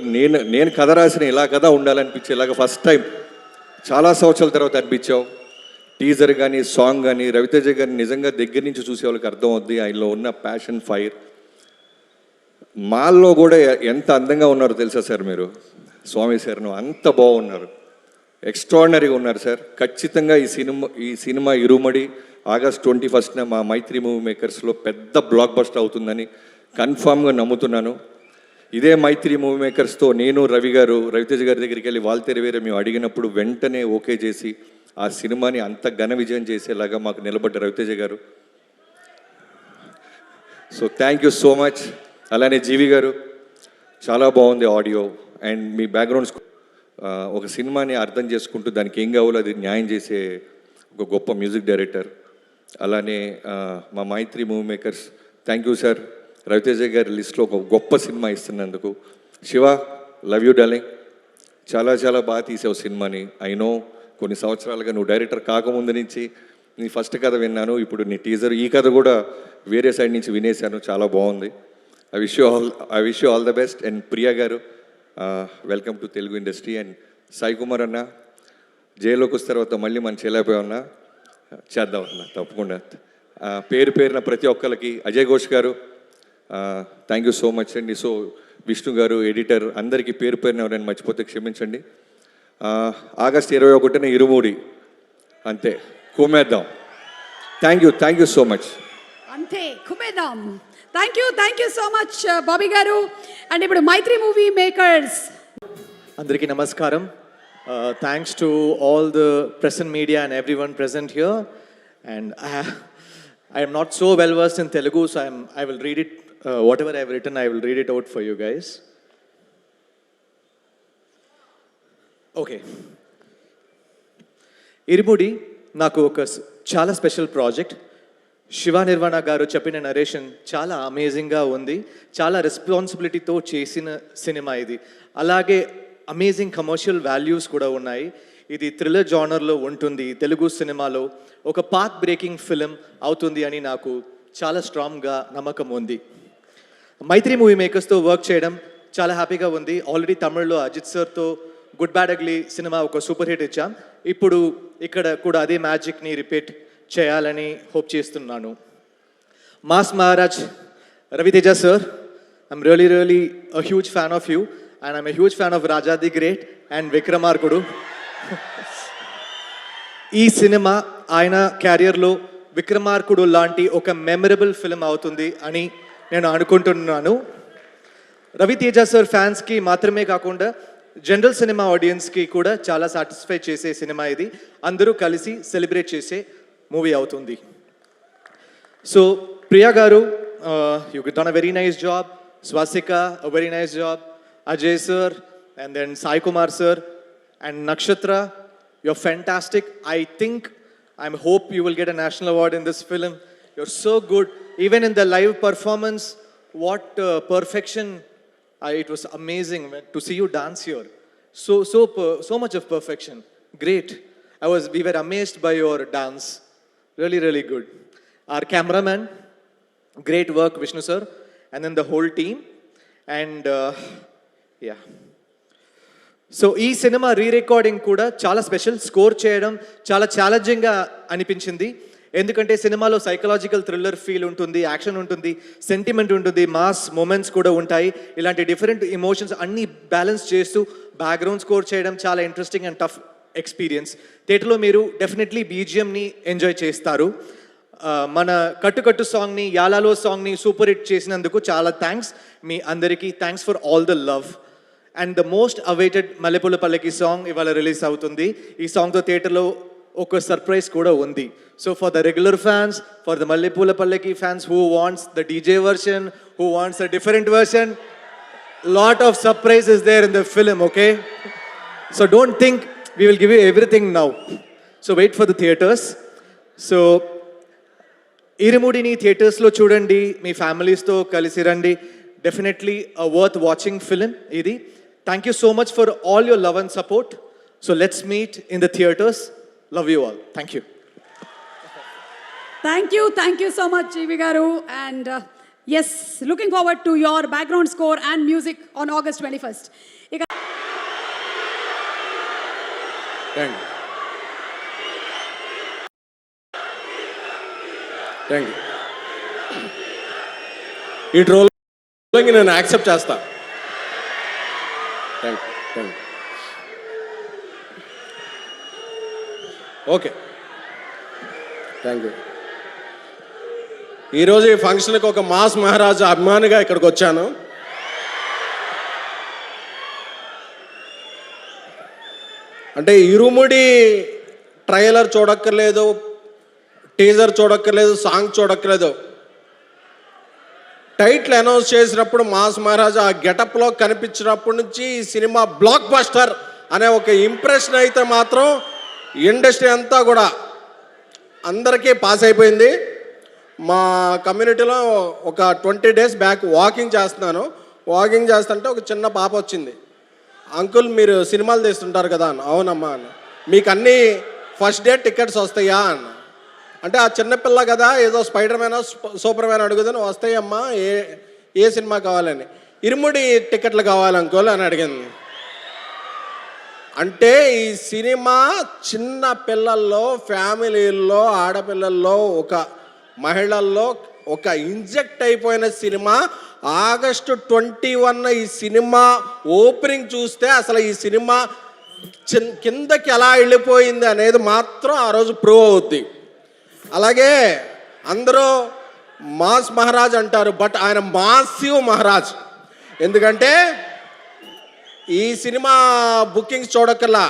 నేను కథ రాసిన ఇలా కథ ఉండాలనిపించేలాగా ఫస్ట్ టైం చాలా సంవత్సరాల తర్వాత అనిపించావు. టీజర్ కానీ సాంగ్ కానీ రవితేజ గారిని నిజంగా దగ్గర నుంచి చూసే వాళ్ళకి అర్థం అవుద్ది ఆయనలో ఉన్న ప్యాషన్, ఫైర్. మాల్లో కూడా ఎంత అందంగా ఉన్నారో తెలుసా సార్ మీరు? స్వామి సార్ను అంత బాగున్నారు, ఎక్స్ట్రాడినరీగా ఉన్నారు సార్. ఖచ్చితంగా ఈ సినిమా ఇరుమడి ఆగస్ట్ 21న మా మైత్రి మూవీ మేకర్స్లో పెద్ద బ్లాక్ బస్టర్ అవుతుందని కన్ఫామ్గా నమ్ముతున్నాను. ఇదే మైత్రి మూవీ మేకర్స్తో నేను రవి గారు రవితేజ గారి దగ్గరికి వెళ్ళి వాల్తెర వేరే మేము అడిగినప్పుడు వెంటనే ఓకే చేసి ఆ సినిమాని అంత ఘన విజయం చేసేలాగా మాకు నిలబడ్డ రవితేజ గారు. So thank you so much. అలానే జీవి గారు, చాలా బాగుంది ఆడియో అండ్ మీ బ్యాక్గ్రౌండ్స్. ఒక సినిమాని అర్థం చేసుకుంటూ దానికి ఏం కావాలో అది న్యాయం చేసే ఒక గొప్ప మ్యూజిక్ డైరెక్టర్. అలానే మా Mythri movie makers, thank you sir. Raviteja గారి లిస్ట్లో ఒక గొప్ప సినిమా ఇస్తున్నందుకు. Shiva, love you darling. చాలా చాలా బాగా తీసావు సినిమాని. ఐ నో కొన్ని సంవత్సరాలుగా నువ్వు డైరెక్టర్ కాకముందు నుంచి నీ ఫస్ట్ కథ విన్నాను, ఇప్పుడు నీ టీజర్ ఈ కథ కూడా వేరే సైడ్ నుంచి వినేశాను, చాలా బాగుంది. I wish you all the best. And Priya గారు, welcome to Telugu industry. And Sai Kumar అన్న, జైల్లోకి వచ్చిన తర్వాత మళ్ళీ మనం చేయలేకపోయామన్నా, చేద్దాం అన్న తప్పకుండా. పేరున ప్రతి ఒక్కరికి. అజయ్ ఘోష్ గారు, థ్యాంక్ యూ సో మచ్ అండి. సో విష్ణు గారు, ఎడిటర్, అందరికీ పేరున ఎవరైనా మర్చిపోతే క్షమించండి. ఆగస్ట్ 21న ఇరుమూడి, అంతే కుమ్మేద్దాం. Thank you so much. అంతే కుమేదాం. Thank you so much Bobby గారు. అండ్ ఇప్పుడు మైత్రి మూవీ మేకర్స్. అందరికీ నమస్కారం. Thanks to all the press and media and everyone present here. And I am not so well versed in Telugu, so I will read it, whatever I have written, I will read it out for you guys. Okay. ఇరుముడి నాకు ఒక చాలా special project. Shiva Nirvana గారు చెప్పిన narration చాలా అమేజింగ్గా ఉంది. చాలా రెస్పాన్సిబిలిటీతో చేసిన cinema ఇది. అలాగే అమేజింగ్ కమర్షియల్ వాల్యూస్ కూడా ఉన్నాయి. ఇది థ్రిల్లర్ జానర్లో ఉంటుంది. తెలుగు సినిమాలో ఒక పాత్ బ్రేకింగ్ ఫిలిం అవుతుంది అని నాకు చాలా స్ట్రాంగ్గా నమ్మకం ఉంది. మైత్రి మూవీ మేకర్స్తో వర్క్ చేయడం చాలా హ్యాపీగా ఉంది. ఆల్రెడీ తమిళ్లో అజిత్ సార్తో గుడ్ బ్యాడ్ అగ్లీ సినిమా ఒక సూపర్ హిట్ ఇచ్చాం. ఇప్పుడు ఇక్కడ కూడా అదే మ్యాజిక్ని రిపీట్ చేయాలని హోప్ చేస్తున్నాను. Mass Maharaj Ravi Teja sir, I'm really a huge fan of you and I'm a huge fan of Raja the Great and Vikramarkudu. ఈ సినిమా ఆయన క్యారియర్లో విక్రమార్కుడు లాంటి ఒక మెమరబుల్ ఫిల్మ్ అవుతుంది అని నేను అనుకుంటున్నాను. రవితేజ సార్ ఫ్యాన్స్కి మాత్రమే కాకుండా జనరల్ సినిమా ఆడియన్స్కి కూడా చాలా సాటిస్ఫై చేసే సినిమా ఇది. అందరూ కలిసి సెలబ్రేట్ చేసే మూవీ అవుతుంది. సో ప్రియా గారు, you done a very nice job. Swasika, a very nice job. Ajay sir, and then Sai Kumar sir, and Nakshatra, you're fantastic. I hope you will get a national award in this film. You're so good. Even in the live performance, what perfection. It was amazing to see you dance here. So much of perfection. Great. We were amazed by your dance. Really good. Our cameraman, great work, Vishnu sir, and then the whole team. And yeah. So ఈ cinema re-recording కూడా చాలా special. Score చేయడం చాలా ఛాలెంజింగ్గా అనిపించింది. ఎందుకంటే సినిమాలో psychological thriller feel ఉంటుంది, action ఉంటుంది, సెంటిమెంట్ ఉంటుంది, మాస్ మూమెంట్స్ కూడా ఉంటాయి. ఇలాంటి డిఫరెంట్ ఎమోషన్స్ అన్నీ బ్యాలెన్స్ చేస్తూ బ్యాక్గ్రౌండ్ స్కోర్ చేయడం చాలా ఇంట్రెస్టింగ్ అండ్ టఫ్ ఎక్స్పీరియన్స్. థియేటర్లో మీరు డెఫినెట్లీ బీజిఎంని ఎంజాయ్ చేస్తారు. మన కట్టు సాంగ్ని, యాలాలో సాంగ్ని సూపర్ హిట్ చేసినందుకు చాలా థ్యాంక్స్ మీ అందరికీ. Thanks for all the love. And the most awaited మల్లెపూల పల్లకి సాంగ్ ఇవాళ రిలీజ్ అవుతుంది. ఈ సాంగ్తో థియేటర్లో ఒక సర్ప్రైజ్ కూడా ఉంది. So for the regular fans, for the మల్లెపూల పల్లకి fans who wants the DJ version, who wants a different version, lot of surprise is there in the film, okay? So don't think we will give you everything now. So wait for the theaters. So ఇరుముడిని థియేటర్స్లో చూడండి, మీ ఫ్యామిలీస్తో కలిసి రండి. Definitely a worth watching film ఇది. Thank you so much for all your love and support. So let's meet in the theaters. Love you all. Thank you. Thank you so much, G.V. Garu. And yes, looking forward to your background score and music on August 21st. Thank you. ఈ trolling నేను accept చేస్తా. Thank you. Okay, thank you. ఈరోజు ఈ ఫంక్షన్కి ఒక mass మహారాజా అభిమానిగా ఇక్కడికి వచ్చాను. అంటే ఇరుముడి ట్రైలర్ చూడక్కర్లేదు, టీజర్ చూడక్కర్లేదు, సాంగ్ చూడక్కర్లేదు. టైటిల్ అనౌన్స్ చేసినప్పుడు మాస్ మహారాజా ఆ గెటప్లో కనిపించినప్పటి నుంచి ఈ సినిమా బ్లాక్ బస్టర్ అనే ఒక ఇంప్రెషన్ అయితే మాత్రం ఇండస్ట్రీ అంతా కూడా అందరికీ పాస్ అయిపోయింది. మా కమ్యూనిటీలో ఒక 20 days బ్యాక్ వాకింగ్ చేస్తున్నాను. వాకింగ్ చేస్తుంటే ఒక చిన్న పాప వచ్చింది. అంకుల్, మీరు సినిమాలు తీస్తుంటారు కదా అన్న. అవునమ్మా అన్న. మీకు అన్నీ ఫస్ట్ డే టికెట్స్ వస్తాయా అన్న. అంటే ఆ చిన్నపిల్ల కదా, ఏదో స్పైడర్ మ్యాన్ సూపర్ మ్యాన్ అడుగుదని వస్తాయమ్మా, ఏ సినిమా కావాలని. ఇరుముడి టికెట్లు కావాలి అంకుల్ అని అడిగింది. అంటే ఈ సినిమా చిన్న పిల్లల్లో, ఫ్యామిలీల్లో, ఆడపిల్లల్లో, ఒక మహిళల్లో ఒక ఇంజెక్ట్ అయిపోయిన సినిమా. August 21 ఈ సినిమా ఓపెనింగ్ చూస్తే అసలు ఈ సినిమా కిందకి ఎలా వెళ్ళిపోయింది అనేది మాత్రం ఆ రోజు ప్రూవ్ అవుద్ది. అలాగే అందరూ మాస్ మహారాజ్ అంటారు, బట్ ఆయన మాసివ్ మహారాజ్. ఎందుకంటే ఈ సినిమా బుకింగ్స్ చూడక్కర్లా,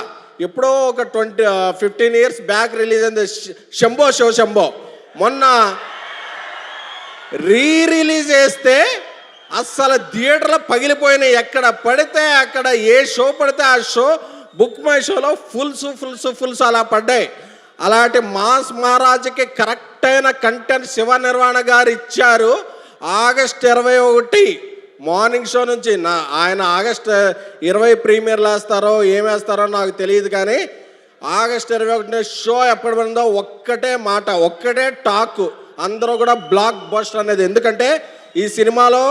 ఎప్పుడో ఒక 15 years బ్యాక్ రిలీజ్ అయింది శంభో. మొన్న రిలీజ్ చేస్తే అస్సలు థియేటర్లో పగిలిపోయినాయి. ఎక్కడ పడితే అక్కడ, ఏ షో పడితే ఆ షో బుక్ మై షోలో ఫుల్స్ అలా పడ్డాయి. అలాంటి మాస్ మహారాజ్కి కరెక్ట్ అయిన కంటెంట్ శివ నిర్వాణ గారు ఇచ్చారు. August 21 మార్నింగ్ షో నుంచి ఆయన August 20 ప్రీమియర్లు వేస్తారో ఏమేస్తారో నాకు తెలియదు, కానీ August 21 షో ఎప్పుడు పడిందో ఒక్కటే మాట, ఒక్కటే టాక్, అందరూ కూడా బ్లాక్ బస్టర్ అనేది. ఎందుకంటే ఈ సినిమాలో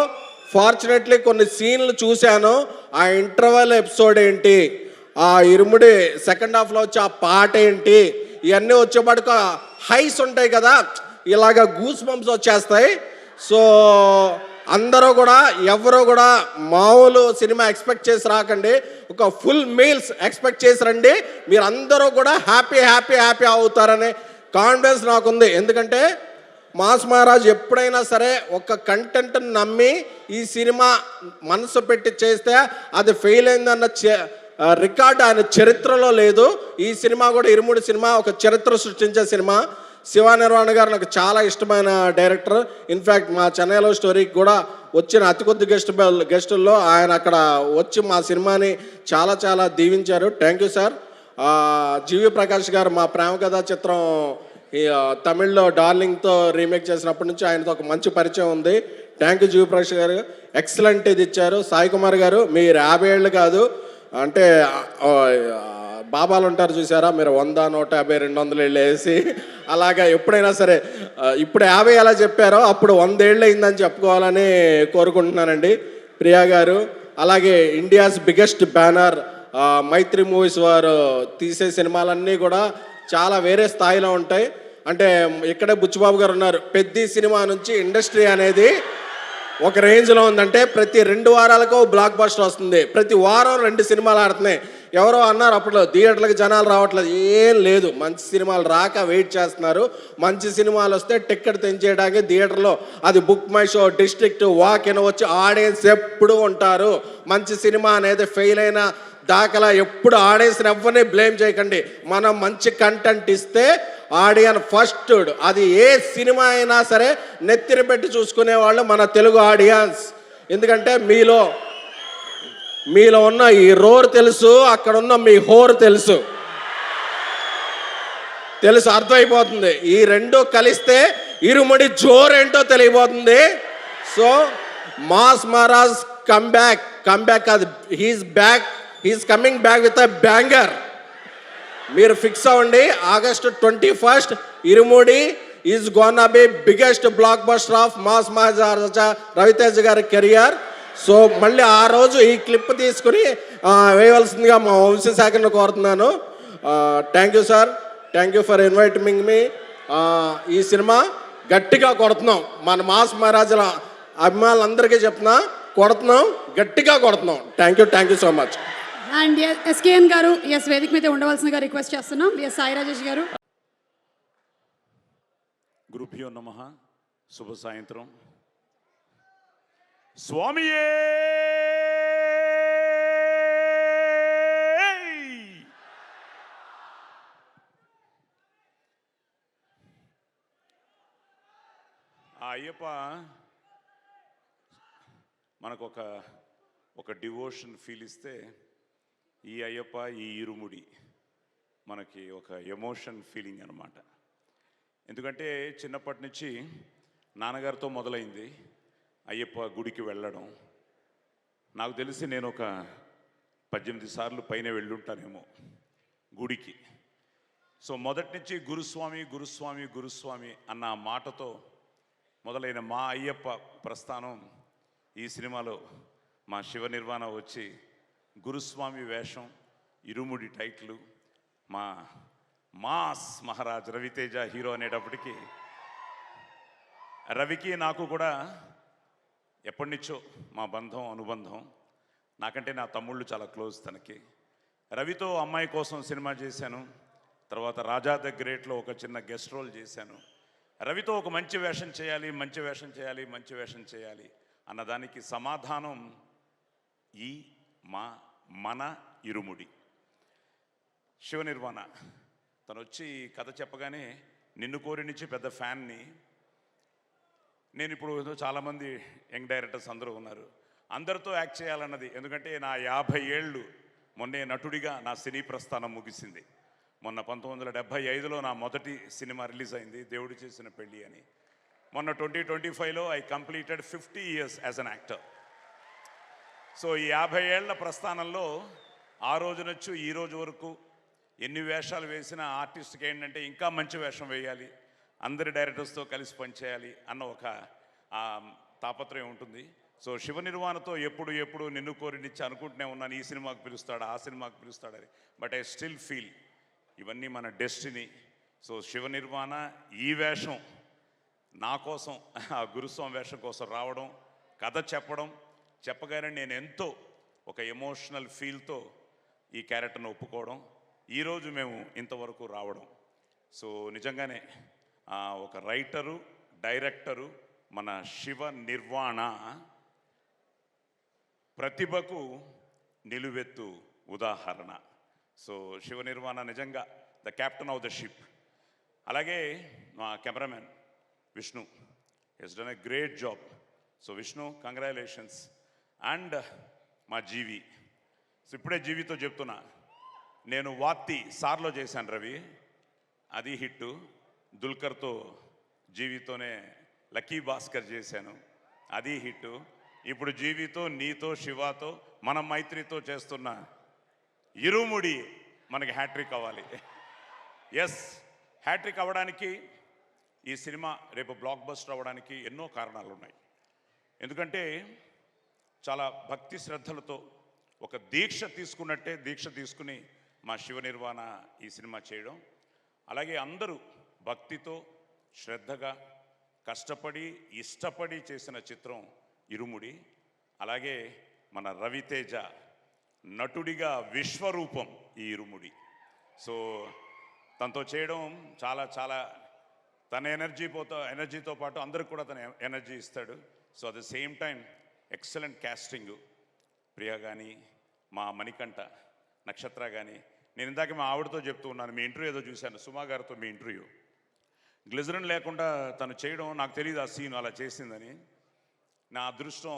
ఫార్చునేట్లీ కొన్ని సీన్లు చూశాను. ఆ ఇంటర్వెల్ ఎపిసోడ్ ఏంటి, ఆ ఇరుముడి సెకండ్ హాఫ్లో వచ్చి ఆ పాట ఏంటి, ఇవన్నీ వచ్చేపాటుకు హైస్ ఉంటాయి కదా, ఇలాగ గూస్ బంప్స్ వచ్చేస్తాయి. సో అందరూ కూడా, ఎవరో కూడా మామూలు సినిమా ఎక్స్పెక్ట్ చేసి రాకండి, ఒక ఫుల్ మీల్స్ ఎక్స్పెక్ట్ చేసి రండి. మీరు అందరూ కూడా హ్యాపీ అవుతారనే కాన్ఫిడెన్స్ నాకుంది. ఎందుకంటే మాస్ మహారాజ్ ఎప్పుడైనా సరే ఒక కంటెంట్ని నమ్మి ఈ సినిమా మనసు పెట్టి చేస్తే అది ఫెయిల్ అయిందన్న రికార్డ్ ఆయన చరిత్రలో లేదు. ఈ సినిమా కూడా, ఇరుముడి సినిమా ఒక చరిత్ర సృష్టించే సినిమా. శివ నిర్వాణ గారు నాకు చాలా ఇష్టమైన డైరెక్టర్. ఇన్ఫ్యాక్ట్ మా చెన్నైలో స్టోరీకి కూడా వచ్చిన అతి కొద్ది గెస్టుల్లో ఆయన అక్కడ వచ్చి మా సినిమాని చాలా దీవించారు. Thank you sir. G V Prakash గారు మా ప్రేమ కథా చిత్రం తమిళ్లో డార్లింగ్తో రీమేక్ చేసినప్పటి నుంచి ఆయనతో ఒక మంచి పరిచయం ఉంది. థ్యాంక్ యూ జీవి ప్రకాష్ గారు, ఎక్సలెంట్ ఇది ఇచ్చారు. సాయి కుమార్ గారు, మీరు 50 ఏళ్ళు కాదు, అంటే బాబాలు ఉంటారు చూసారా, మీరు 100, 150, 200 ఏళ్ళు వేసి అలాగా ఎప్పుడైనా సరే, ఇప్పుడు 50 ఎలా చెప్పారో అప్పుడు 100 ఏళ్ళు అయిందని చెప్పుకోవాలని కోరుకుంటున్నానండి. ప్రియా గారు, అలాగే ఇండియాస్ బిగ్గెస్ట్ బ్యానర్ మైత్రి మూవీస్ వారు తీసే సినిమాలన్నీ కూడా చాలా వేరే స్థాయిలో ఉంటాయి. అంటే ఇక్కడే బుచ్చిబాబు గారు ఉన్నారు. పెద్ద సినిమా నుంచి ఇండస్ట్రీ అనేది ఒక రేంజ్లో ఉందంటే ప్రతి 2 వారాలకు బ్లాక్ బస్టర్ వస్తుంది, ప్రతి వారం 2 సినిమాలు ఆడుతున్నాయి. ఎవరో అన్నారు అప్పుడు థియేటర్లకు జనాలు రావట్లేదు, ఏం లేదు, మంచి సినిమాలు రాక వెయిట్ చేస్తున్నారు. మంచి సినిమాలు వస్తే టికెట్ తెంచేయడానికి థియేటర్లో అది book my show, district, walk in వచ్చి ఆడియన్స్ ఎప్పుడు ఉంటారు. మంచి సినిమా అనేది ఫెయిల్ అయిన దాఖలా ఎప్పుడు ఆడియన్స్ని ఎవరిని బ్లేమ్ చేయకండి. మనం మంచి కంటెంట్ ఇస్తే ఆడియన్ ఫస్ట్, అది ఏ సినిమా అయినా సరే నెత్తిన పెట్టి చూసుకునేవాళ్ళు మన తెలుగు ఆడియన్స్. ఎందుకంటే మీలో ఉన్న ఈ రోర్ తెలుసు, అక్కడ ఉన్న మీ హోర్ తెలుసు, అర్థమైపోతుంది. ఈ రెండు కలిస్తే ఇరుముడి జోరేంటో తెలియబోతుంది. సో మాస్ మహారాజ్ కమ్బ్యాక్ కాదు, he's coming back with a banger. మీరు ఫిక్స్ అవ్వండి. August 21 Irumudi is gonna be biggest blockbuster of mass Maharaja Raviteja గారి కెరియర్. సో మళ్ళీ ఆ రోజు ఈ క్లిప్ తీసుకుని వేయవలసిందిగా మా వంశశాఖను కోరుతున్నాను. Thank you sir, thank you for inviting me. ఈ సినిమా గట్టిగా కొడుతున్నాం, మన మాస్ మహారాజుల అభిమానులందరికీ చెప్తున్నా, కొడుతున్నాం, గట్టిగా కొడుతున్నాం. Thank you so much. And SKN గారు వేదిక మీద ఉండవలసిందిగా రిక్వెస్ట్ చేస్తున్నాం. సాయి రాజేష్ గారు. గురుభ్యో నమః. శుభ సాయంత్రం. స్వామియే అయ్యప్ప మనకు ఒక డివోషన్ ఫీల్ ఇస్తే, ఈ అయ్యప్ప ఈ ఇరుముడి మనకి ఒక ఎమోషన్ ఫీలింగ్ అన్నమాట. ఎందుకంటే చిన్నప్పటి నుంచి నాన్నగారితో మొదలైంది అయ్యప్ప గుడికి వెళ్ళడం. నాకు తెలిసి నేను ఒక 18 సార్లు పైన వెళ్ళుంటానేమో గుడికి. సో మొదటి నుంచి గురుస్వామి గురుస్వామి గురుస్వామి అన్న మాటతో మొదలైన మా అయ్యప్ప ప్రస్థానం ఈ సినిమాలో మా శివ నిర్వాణ వచ్చి గురుస్వామి వేషం, ఇరుముడి టైటిల్, మా మాస్ మహారాజ్ రవితేజ హీరో అనేటప్పటికీ రవికి నాకు కూడా ఎప్పటి నుంచో మా బంధం అనుబంధం. నాకంటే నా తమ్ముళ్ళు చాలా క్లోజ్ తనకి. రవితో అమ్మాయి కోసం సినిమా చేశాను, తర్వాత రాజా ద గ్రేట్లో ఒక చిన్న గెస్ట్ రోల్ చేశాను. రవితో ఒక మంచి వేషం చేయాలి అన్నదానికి సమాధానం ఈ మన ఇరుముడి. శివ నిర్వాణ తను వచ్చి కథ చెప్పగానే నిన్ను కోరి నుంచి పెద్ద ఫ్యాన్ని. నేను ఇప్పుడు చాలామంది యంగ్ డైరెక్టర్స్ అందరూ ఉన్నారు, అందరితో యాక్ట్ చేయాలన్నది. ఎందుకంటే నా 50 ఏళ్ళు మొన్నే నటుడిగా నా సినీ ప్రస్థానం ముగిసింది. మొన్న 1975లో నా మొదటి సినిమా రిలీజ్ అయింది, దేవుడు చేసిన పెళ్ళి అని. మొన్న 2025లో I completed 50 years as an actor. So ఈ 50 ఏళ్ల ప్రస్థానంలో ఆ రోజు నుంచి ఈ రోజు వరకు ఎన్ని వేషాలు వేసినా ఆర్టిస్ట్కి ఏంటంటే ఇంకా మంచి వేషం వేయాలి, అందరి డైరెక్టర్స్తో కలిసి పనిచేయాలి అన్న ఒక తాపత్రయం ఉంటుంది. సో శివ నిర్వాణతో ఎప్పుడు నిన్ను కోరినిచ్చి అనుకుంటూనే ఉన్నాను, ఈ సినిమాకు పిలుస్తాడు, ఆ సినిమాకు పిలుస్తాడని. బట్ ఐ స్టిల్ ఫీల్ ఇవన్నీ మన డెస్టినీ. సో శివ నిర్వాణ ఈ వేషం నా కోసం, ఆ గురుస్వామి వేషం కోసం రావడం, కథ చెప్పగానే నేను ఎంతో ఒక ఎమోషనల్ ఫీల్తో ఈ క్యారెక్టర్ను ఒప్పుకోవడం, ఈరోజు మేము ఇంతవరకు రావడం. సో నిజంగానే ఒక రైటరు, డైరెక్టరు మన శివ నిర్వాణ ప్రతిభకు నిలువెత్తు ఉదాహరణ. సో శివ నిర్వాణ నిజంగా the captain of the ship. అలాగే మా cameramen Vishnu has done a great job. So Vishnu, congratulations. And మా జీవి. సో ఇప్పుడే జీవితో చెప్తున్నా, నేను వాత్తి సార్లో చేశాను రవి, అది హిట్టు. దుల్కర్తో జీవితోనే లక్కీ భాస్కర్ చేశాను, అది హిట్టు. ఇప్పుడు జీవితో, నీతో, శివాతో, మన మైత్రితో చేస్తున్న ఇరుముడి మనకి హ్యాట్రిక్ అవ్వాలి. ఎస్, హ్యాట్రిక్ అవ్వడానికి ఈ సినిమా రేపు బ్లాక్ బస్టర్ అవ్వడానికి ఎన్నో కారణాలు ఉన్నాయి. ఎందుకంటే చాలా భక్తి శ్రద్ధలతో ఒక దీక్ష తీసుకున్నట్టే దీక్ష తీసుకుని మా శివ నిర్వాణ ఈ సినిమా చేయడం. అలాగే అందరూ భక్తితో శ్రద్ధగా కష్టపడి ఇష్టపడి చేసిన చిత్రం ఇరుముడి. అలాగే మన రవితేజ నటుడిగా విశ్వరూపం ఈ ఇరుముడి. సో తనతో చేయడం చాలా తన ఎనర్జీతో పాటు అందరికి కూడా తన ఎనర్జీ ఇస్తాడు. So at the same time excellent casting. Priya కానీ, మా మణికంఠ నక్షత్ర కానీ. నేను ఇందాక మా ఆవిడతో చెప్తూ ఉన్నాను, మీ ఇంటర్వ్యూ ఏదో చూశాను, సుమా గారితో మీ ఇంటర్వ్యూ. గ్లిజరిన్ లేకుండా తను చేయడం నాకు తెలియదు, ఆ సీన్ అలా చేసిందని. నా అదృష్టం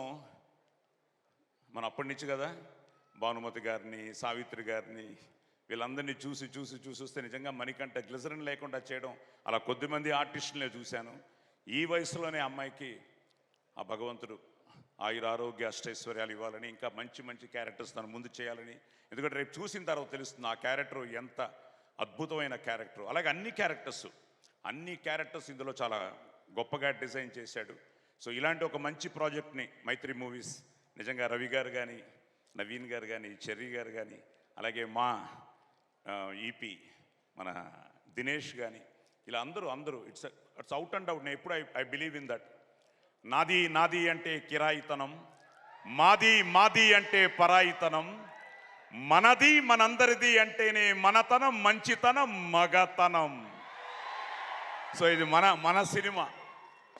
మన అప్పటి నుంచి కదా, భానుమతి గారిని, సావిత్రి గారిని, వీళ్ళందరినీ చూసి వస్తే నిజంగా మణికంఠ గ్లిజరిన్ లేకుండా చేయడం, అలా కొద్దిమంది ఆర్టిస్టులనే చూశాను. ఈ వయసులోనే అమ్మాయికి ఆ భగవంతుడు ఆయురారోగ్య అష్టైశ్వర్యాలు ఇవ్వాలని, ఇంకా మంచి మంచి క్యారెక్టర్స్ తను ముందు చేయాలని. ఎందుకంటే రేపు చూసిన తర్వాత తెలుస్తుంది ఆ క్యారెక్టర్ ఎంత అద్భుతమైన క్యారెక్టర్. అలాగే అన్ని క్యారెక్టర్స్ ఇందులో చాలా గొప్పగా డిజైన్ చేశాడు. సో ఇలాంటి ఒక మంచి ప్రాజెక్ట్ని మైత్రి మూవీస్ నిజంగా రవి గారు కానీ, నవీన్ గారు కానీ, చెర్రీ గారు కానీ, అలాగే మా ఈపీ మన దినేష్ కానీ, ఇలా అందరూ ఇట్స్ అవుట్ అండ్ అవుట్. నేను ఎప్పుడు ఐ బిలీవ్ ఇన్ దట్. నాది అంటే కిరాయితనం, మాది అంటే పరాయితనం, మనది మనందరిది అంటేనే మనతనం, మంచితనం, మగతనం. సో ఇది మన సినిమా.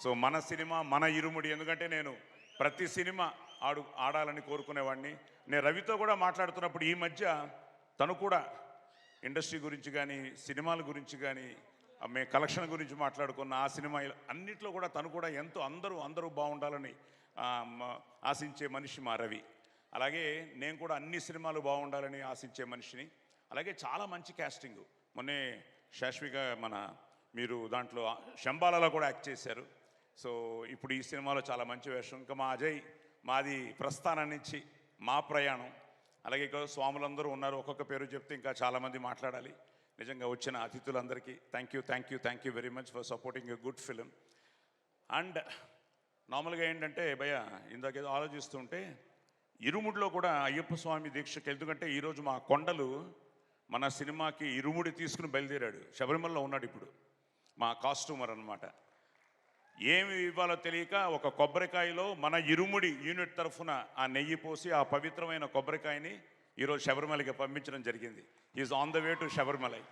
సో మన సినిమా, మన ఇరుముడి. ఎందుకంటే నేను ప్రతి సినిమా ఆడాలని కోరుకునేవాడిని. నేను రవితో కూడా మాట్లాడుతున్నప్పుడు ఈ మధ్య తను కూడా ఇండస్ట్రీ గురించి కానీ, సినిమాల గురించి కానీ, మే కలెక్షన్ గురించి మాట్లాడుకున్న ఆ సినిమా అన్నిట్లో కూడా తను కూడా ఎంతో అందరూ బాగుండాలని ఆశించే మనిషి మా రవి. అలాగే నేను కూడా అన్ని సినిమాలు బాగుండాలని ఆశించే మనిషిని. అలాగే చాలా మంచి క్యాస్టింగ్. మొన్నే శాశ్విక మీరు దాంట్లో శంబాలలో కూడా యాక్ట్ చేశారు. సో ఇప్పుడు ఈ సినిమాలో చాలా మంచి వేషం. ఇంకా మా అజయ్, మాది ప్రస్థానం నుంచి మా ప్రయాణం. అలాగే ఇక్కడ స్వాములందరూ ఉన్నారు, ఒక్కొక్క పేరు చెప్తే ఇంకా చాలామంది మాట్లాడాలి. నిజంగా వచ్చిన అతిథులందరికీ thank you very much for supporting a good film. And నార్మల్గా ఏంటంటే భయ్య ఇందాకేదో ఆలోచిస్తుంటే ఇరుముడిలో కూడా అయ్యప్ప స్వామి దీక్షకి, ఎందుకంటే ఈరోజు మా కొండలు మన సినిమాకి ఇరుముడి తీసుకుని బయలుదేరాడు. శబరిమలలో ఉన్నాడు ఇప్పుడు మా కాస్ట్యూమర్ అన్నమాట. ఏమి ఇవ్వాలో తెలియక ఒక కొబ్బరికాయలో మన ఇరుముడి యూనిట్ తరఫున ఆ నెయ్యి పోసి ఆ పవిత్రమైన కొబ్బరికాయని ఈరోజు శబరిమలకి పంపించడం జరిగింది. Is on the way to Sabarimalai.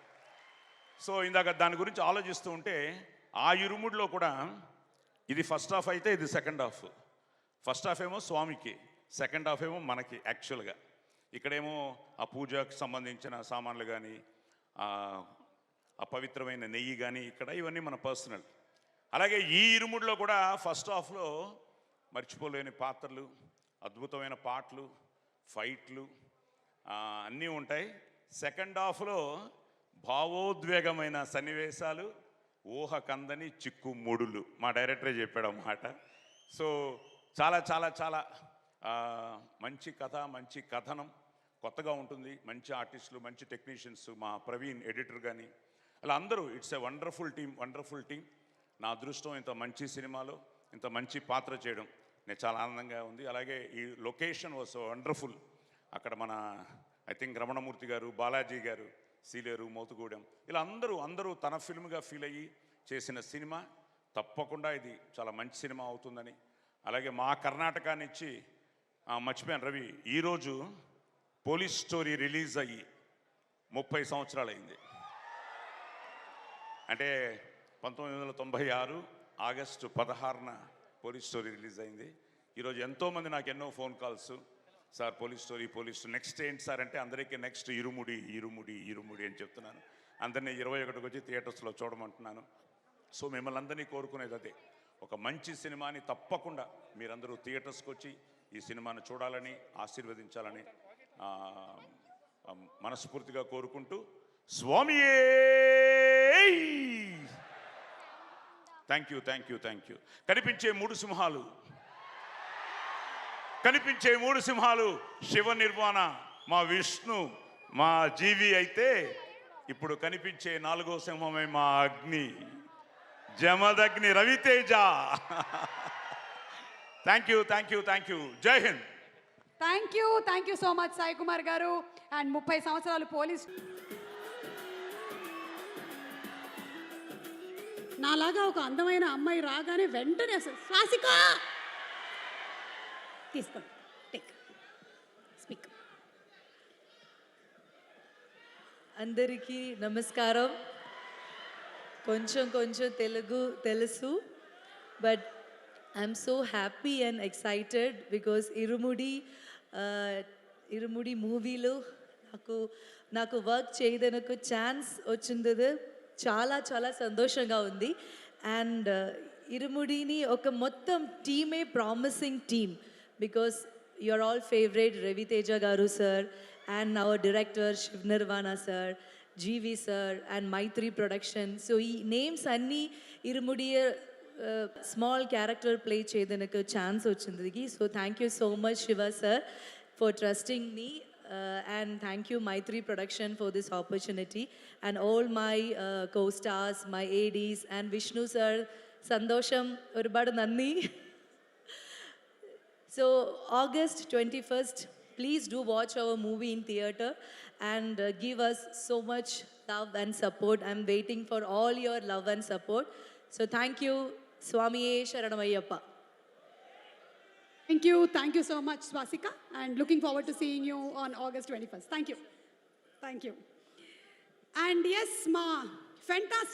So ఇందాక దాని గురించి ఆలోచిస్తూ ఉంటే ఆ ఇరుముడిలో కూడా ఇది ఫస్ట్ హాఫ్ అయితే ఇది సెకండ్ హాఫ్. ఫస్ట్ హాఫ్ ఏమో స్వామికి, సెకండ్ హాఫ్ ఏమో మనకి. యాక్చువల్గా ఇక్కడేమో ఆ పూజకు సంబంధించిన సామాన్లు కానీ, ఆ పవిత్రమైన నెయ్యి కానీ, ఇక్కడ ఇవన్నీ మన పర్సనల్. అలాగే ఈ ఇరుముడిలో కూడా ఫస్ట్ హాఫ్లో మర్చిపోలేని పాత్రలు, అద్భుతమైన పాటలు, ఫైట్లు అన్నీ ఉంటాయి. సెకండ్ హాఫ్లో భావోద్వేగమైన సన్నివేశాలు, ఊహ కందని చిక్కుముడులు. మా డైరెక్టరే చెప్పాడు అన్నమాట. సో చాలా చాలా చాలా మంచి కథ, మంచి కథనం, కొత్తగా ఉంటుంది. మంచి ఆర్టిస్టులు, మంచి టెక్నీషియన్స్, మా ప్రవీణ్ ఎడిటర్ కానీ, అలా అందరూ ఇట్స్ ఏ వండర్ఫుల్ టీమ్. నా అదృష్టం ఇంత మంచి సినిమాలో ఇంత మంచి పాత్ర చేయడం నేను చాలా ఆనందంగా ఉంది. అలాగే ఈ లొకేషన్ వాజ్ వండర్ఫుల్. అక్కడ మన ఐ థింక్ రమణమూర్తి గారు, బాలాజీ గారు, సీలేరు, మోతుగూడెం, ఇలా అందరూ తన ఫిల్మ్గా ఫీల్ అయ్యి చేసిన సినిమా. తప్పకుండా ఇది చాలా మంచి సినిమా అవుతుందని. అలాగే మా కర్ణాటక నుంచి మర్చిపోయాను రవి, ఈరోజు పోలీస్ స్టోరీ రిలీజ్ అయ్యి 30 సంవత్సరాలు అయింది. అంటే 1996 ఆగస్టు 16న పోలీస్ స్టోరీ రిలీజ్ అయింది. ఈరోజు ఎంతోమంది నాకు ఎన్నో phone calls, sir police story next ఏంటి సార్ అంటే అందరికీ నెక్స్ట్ ఇరుముడి అని చెప్తున్నాను. అందరినీ 21కి వచ్చి థియేటర్స్లో చూడమంటున్నాను. సో మిమ్మల్ని అందరినీ కోరుకునేది అదే, ఒక మంచి సినిమాని తప్పకుండా మీరందరూ థియేటర్స్కి వచ్చి ఈ సినిమాను చూడాలని, ఆశీర్వదించాలని మనస్ఫూర్తిగా కోరుకుంటూ స్వామియే థ్యాంక్ యూ. కనిపించే మూడు సింహాలు శివ నిర్వాణ, మా విష్ణు, మా జీవి అయితే ఇప్పుడు కనిపించే 4వ సింహమే మా అగ్ని, జమదగ్ని రవితేజ. Thank you. జై హింద్. Thank you so much Sai Kumar గారు. అండ్ 30 సంవత్సరాలు పోలీస్. నాలాగా ఒక అందమైన అమ్మాయి రాగానే వెంటనే శ్వాసిక తీసుకోండి, టేక్ స్పీక్. అందరికీ నమస్కారం. కొంచెం తెలుగు తెలుసు, but I'm so happy and excited because Irumudi మూవీలో నాకు వర్క్ చేయడానికి ఛాన్స్ వచ్చింది చాలా చాలా సంతోషంగా ఉంది. అండ్ ఇరుముడిని ఒక మొత్తం టీమే promising team, because you're all favourite Raviteja గారు sir and our director Shiv Nirvana sir, G V sir and Mythri production. So ఈ నేమ్స్ అన్నీ ఇరుముడి స్మాల్ క్యారెక్టర్ ప్లే చేయడానికి ఛాన్స్ వచ్చింది. So thank you so much Shiva sir for trusting me, and thank you Maitri Production for this opportunity, and all my co-stars, my ADs and Vishnu sir, Sandosham ഒരുപാട് നന്ദി. So August 21st, please do watch our movie in theater and give us so much love and support. I'm waiting for all your love and support. So thank you. Swamiye Sharanamayyappa. Thank you so much, Swastika, and looking forward to seeing you on August 21st. Thank you. And yes, ma, fantastic.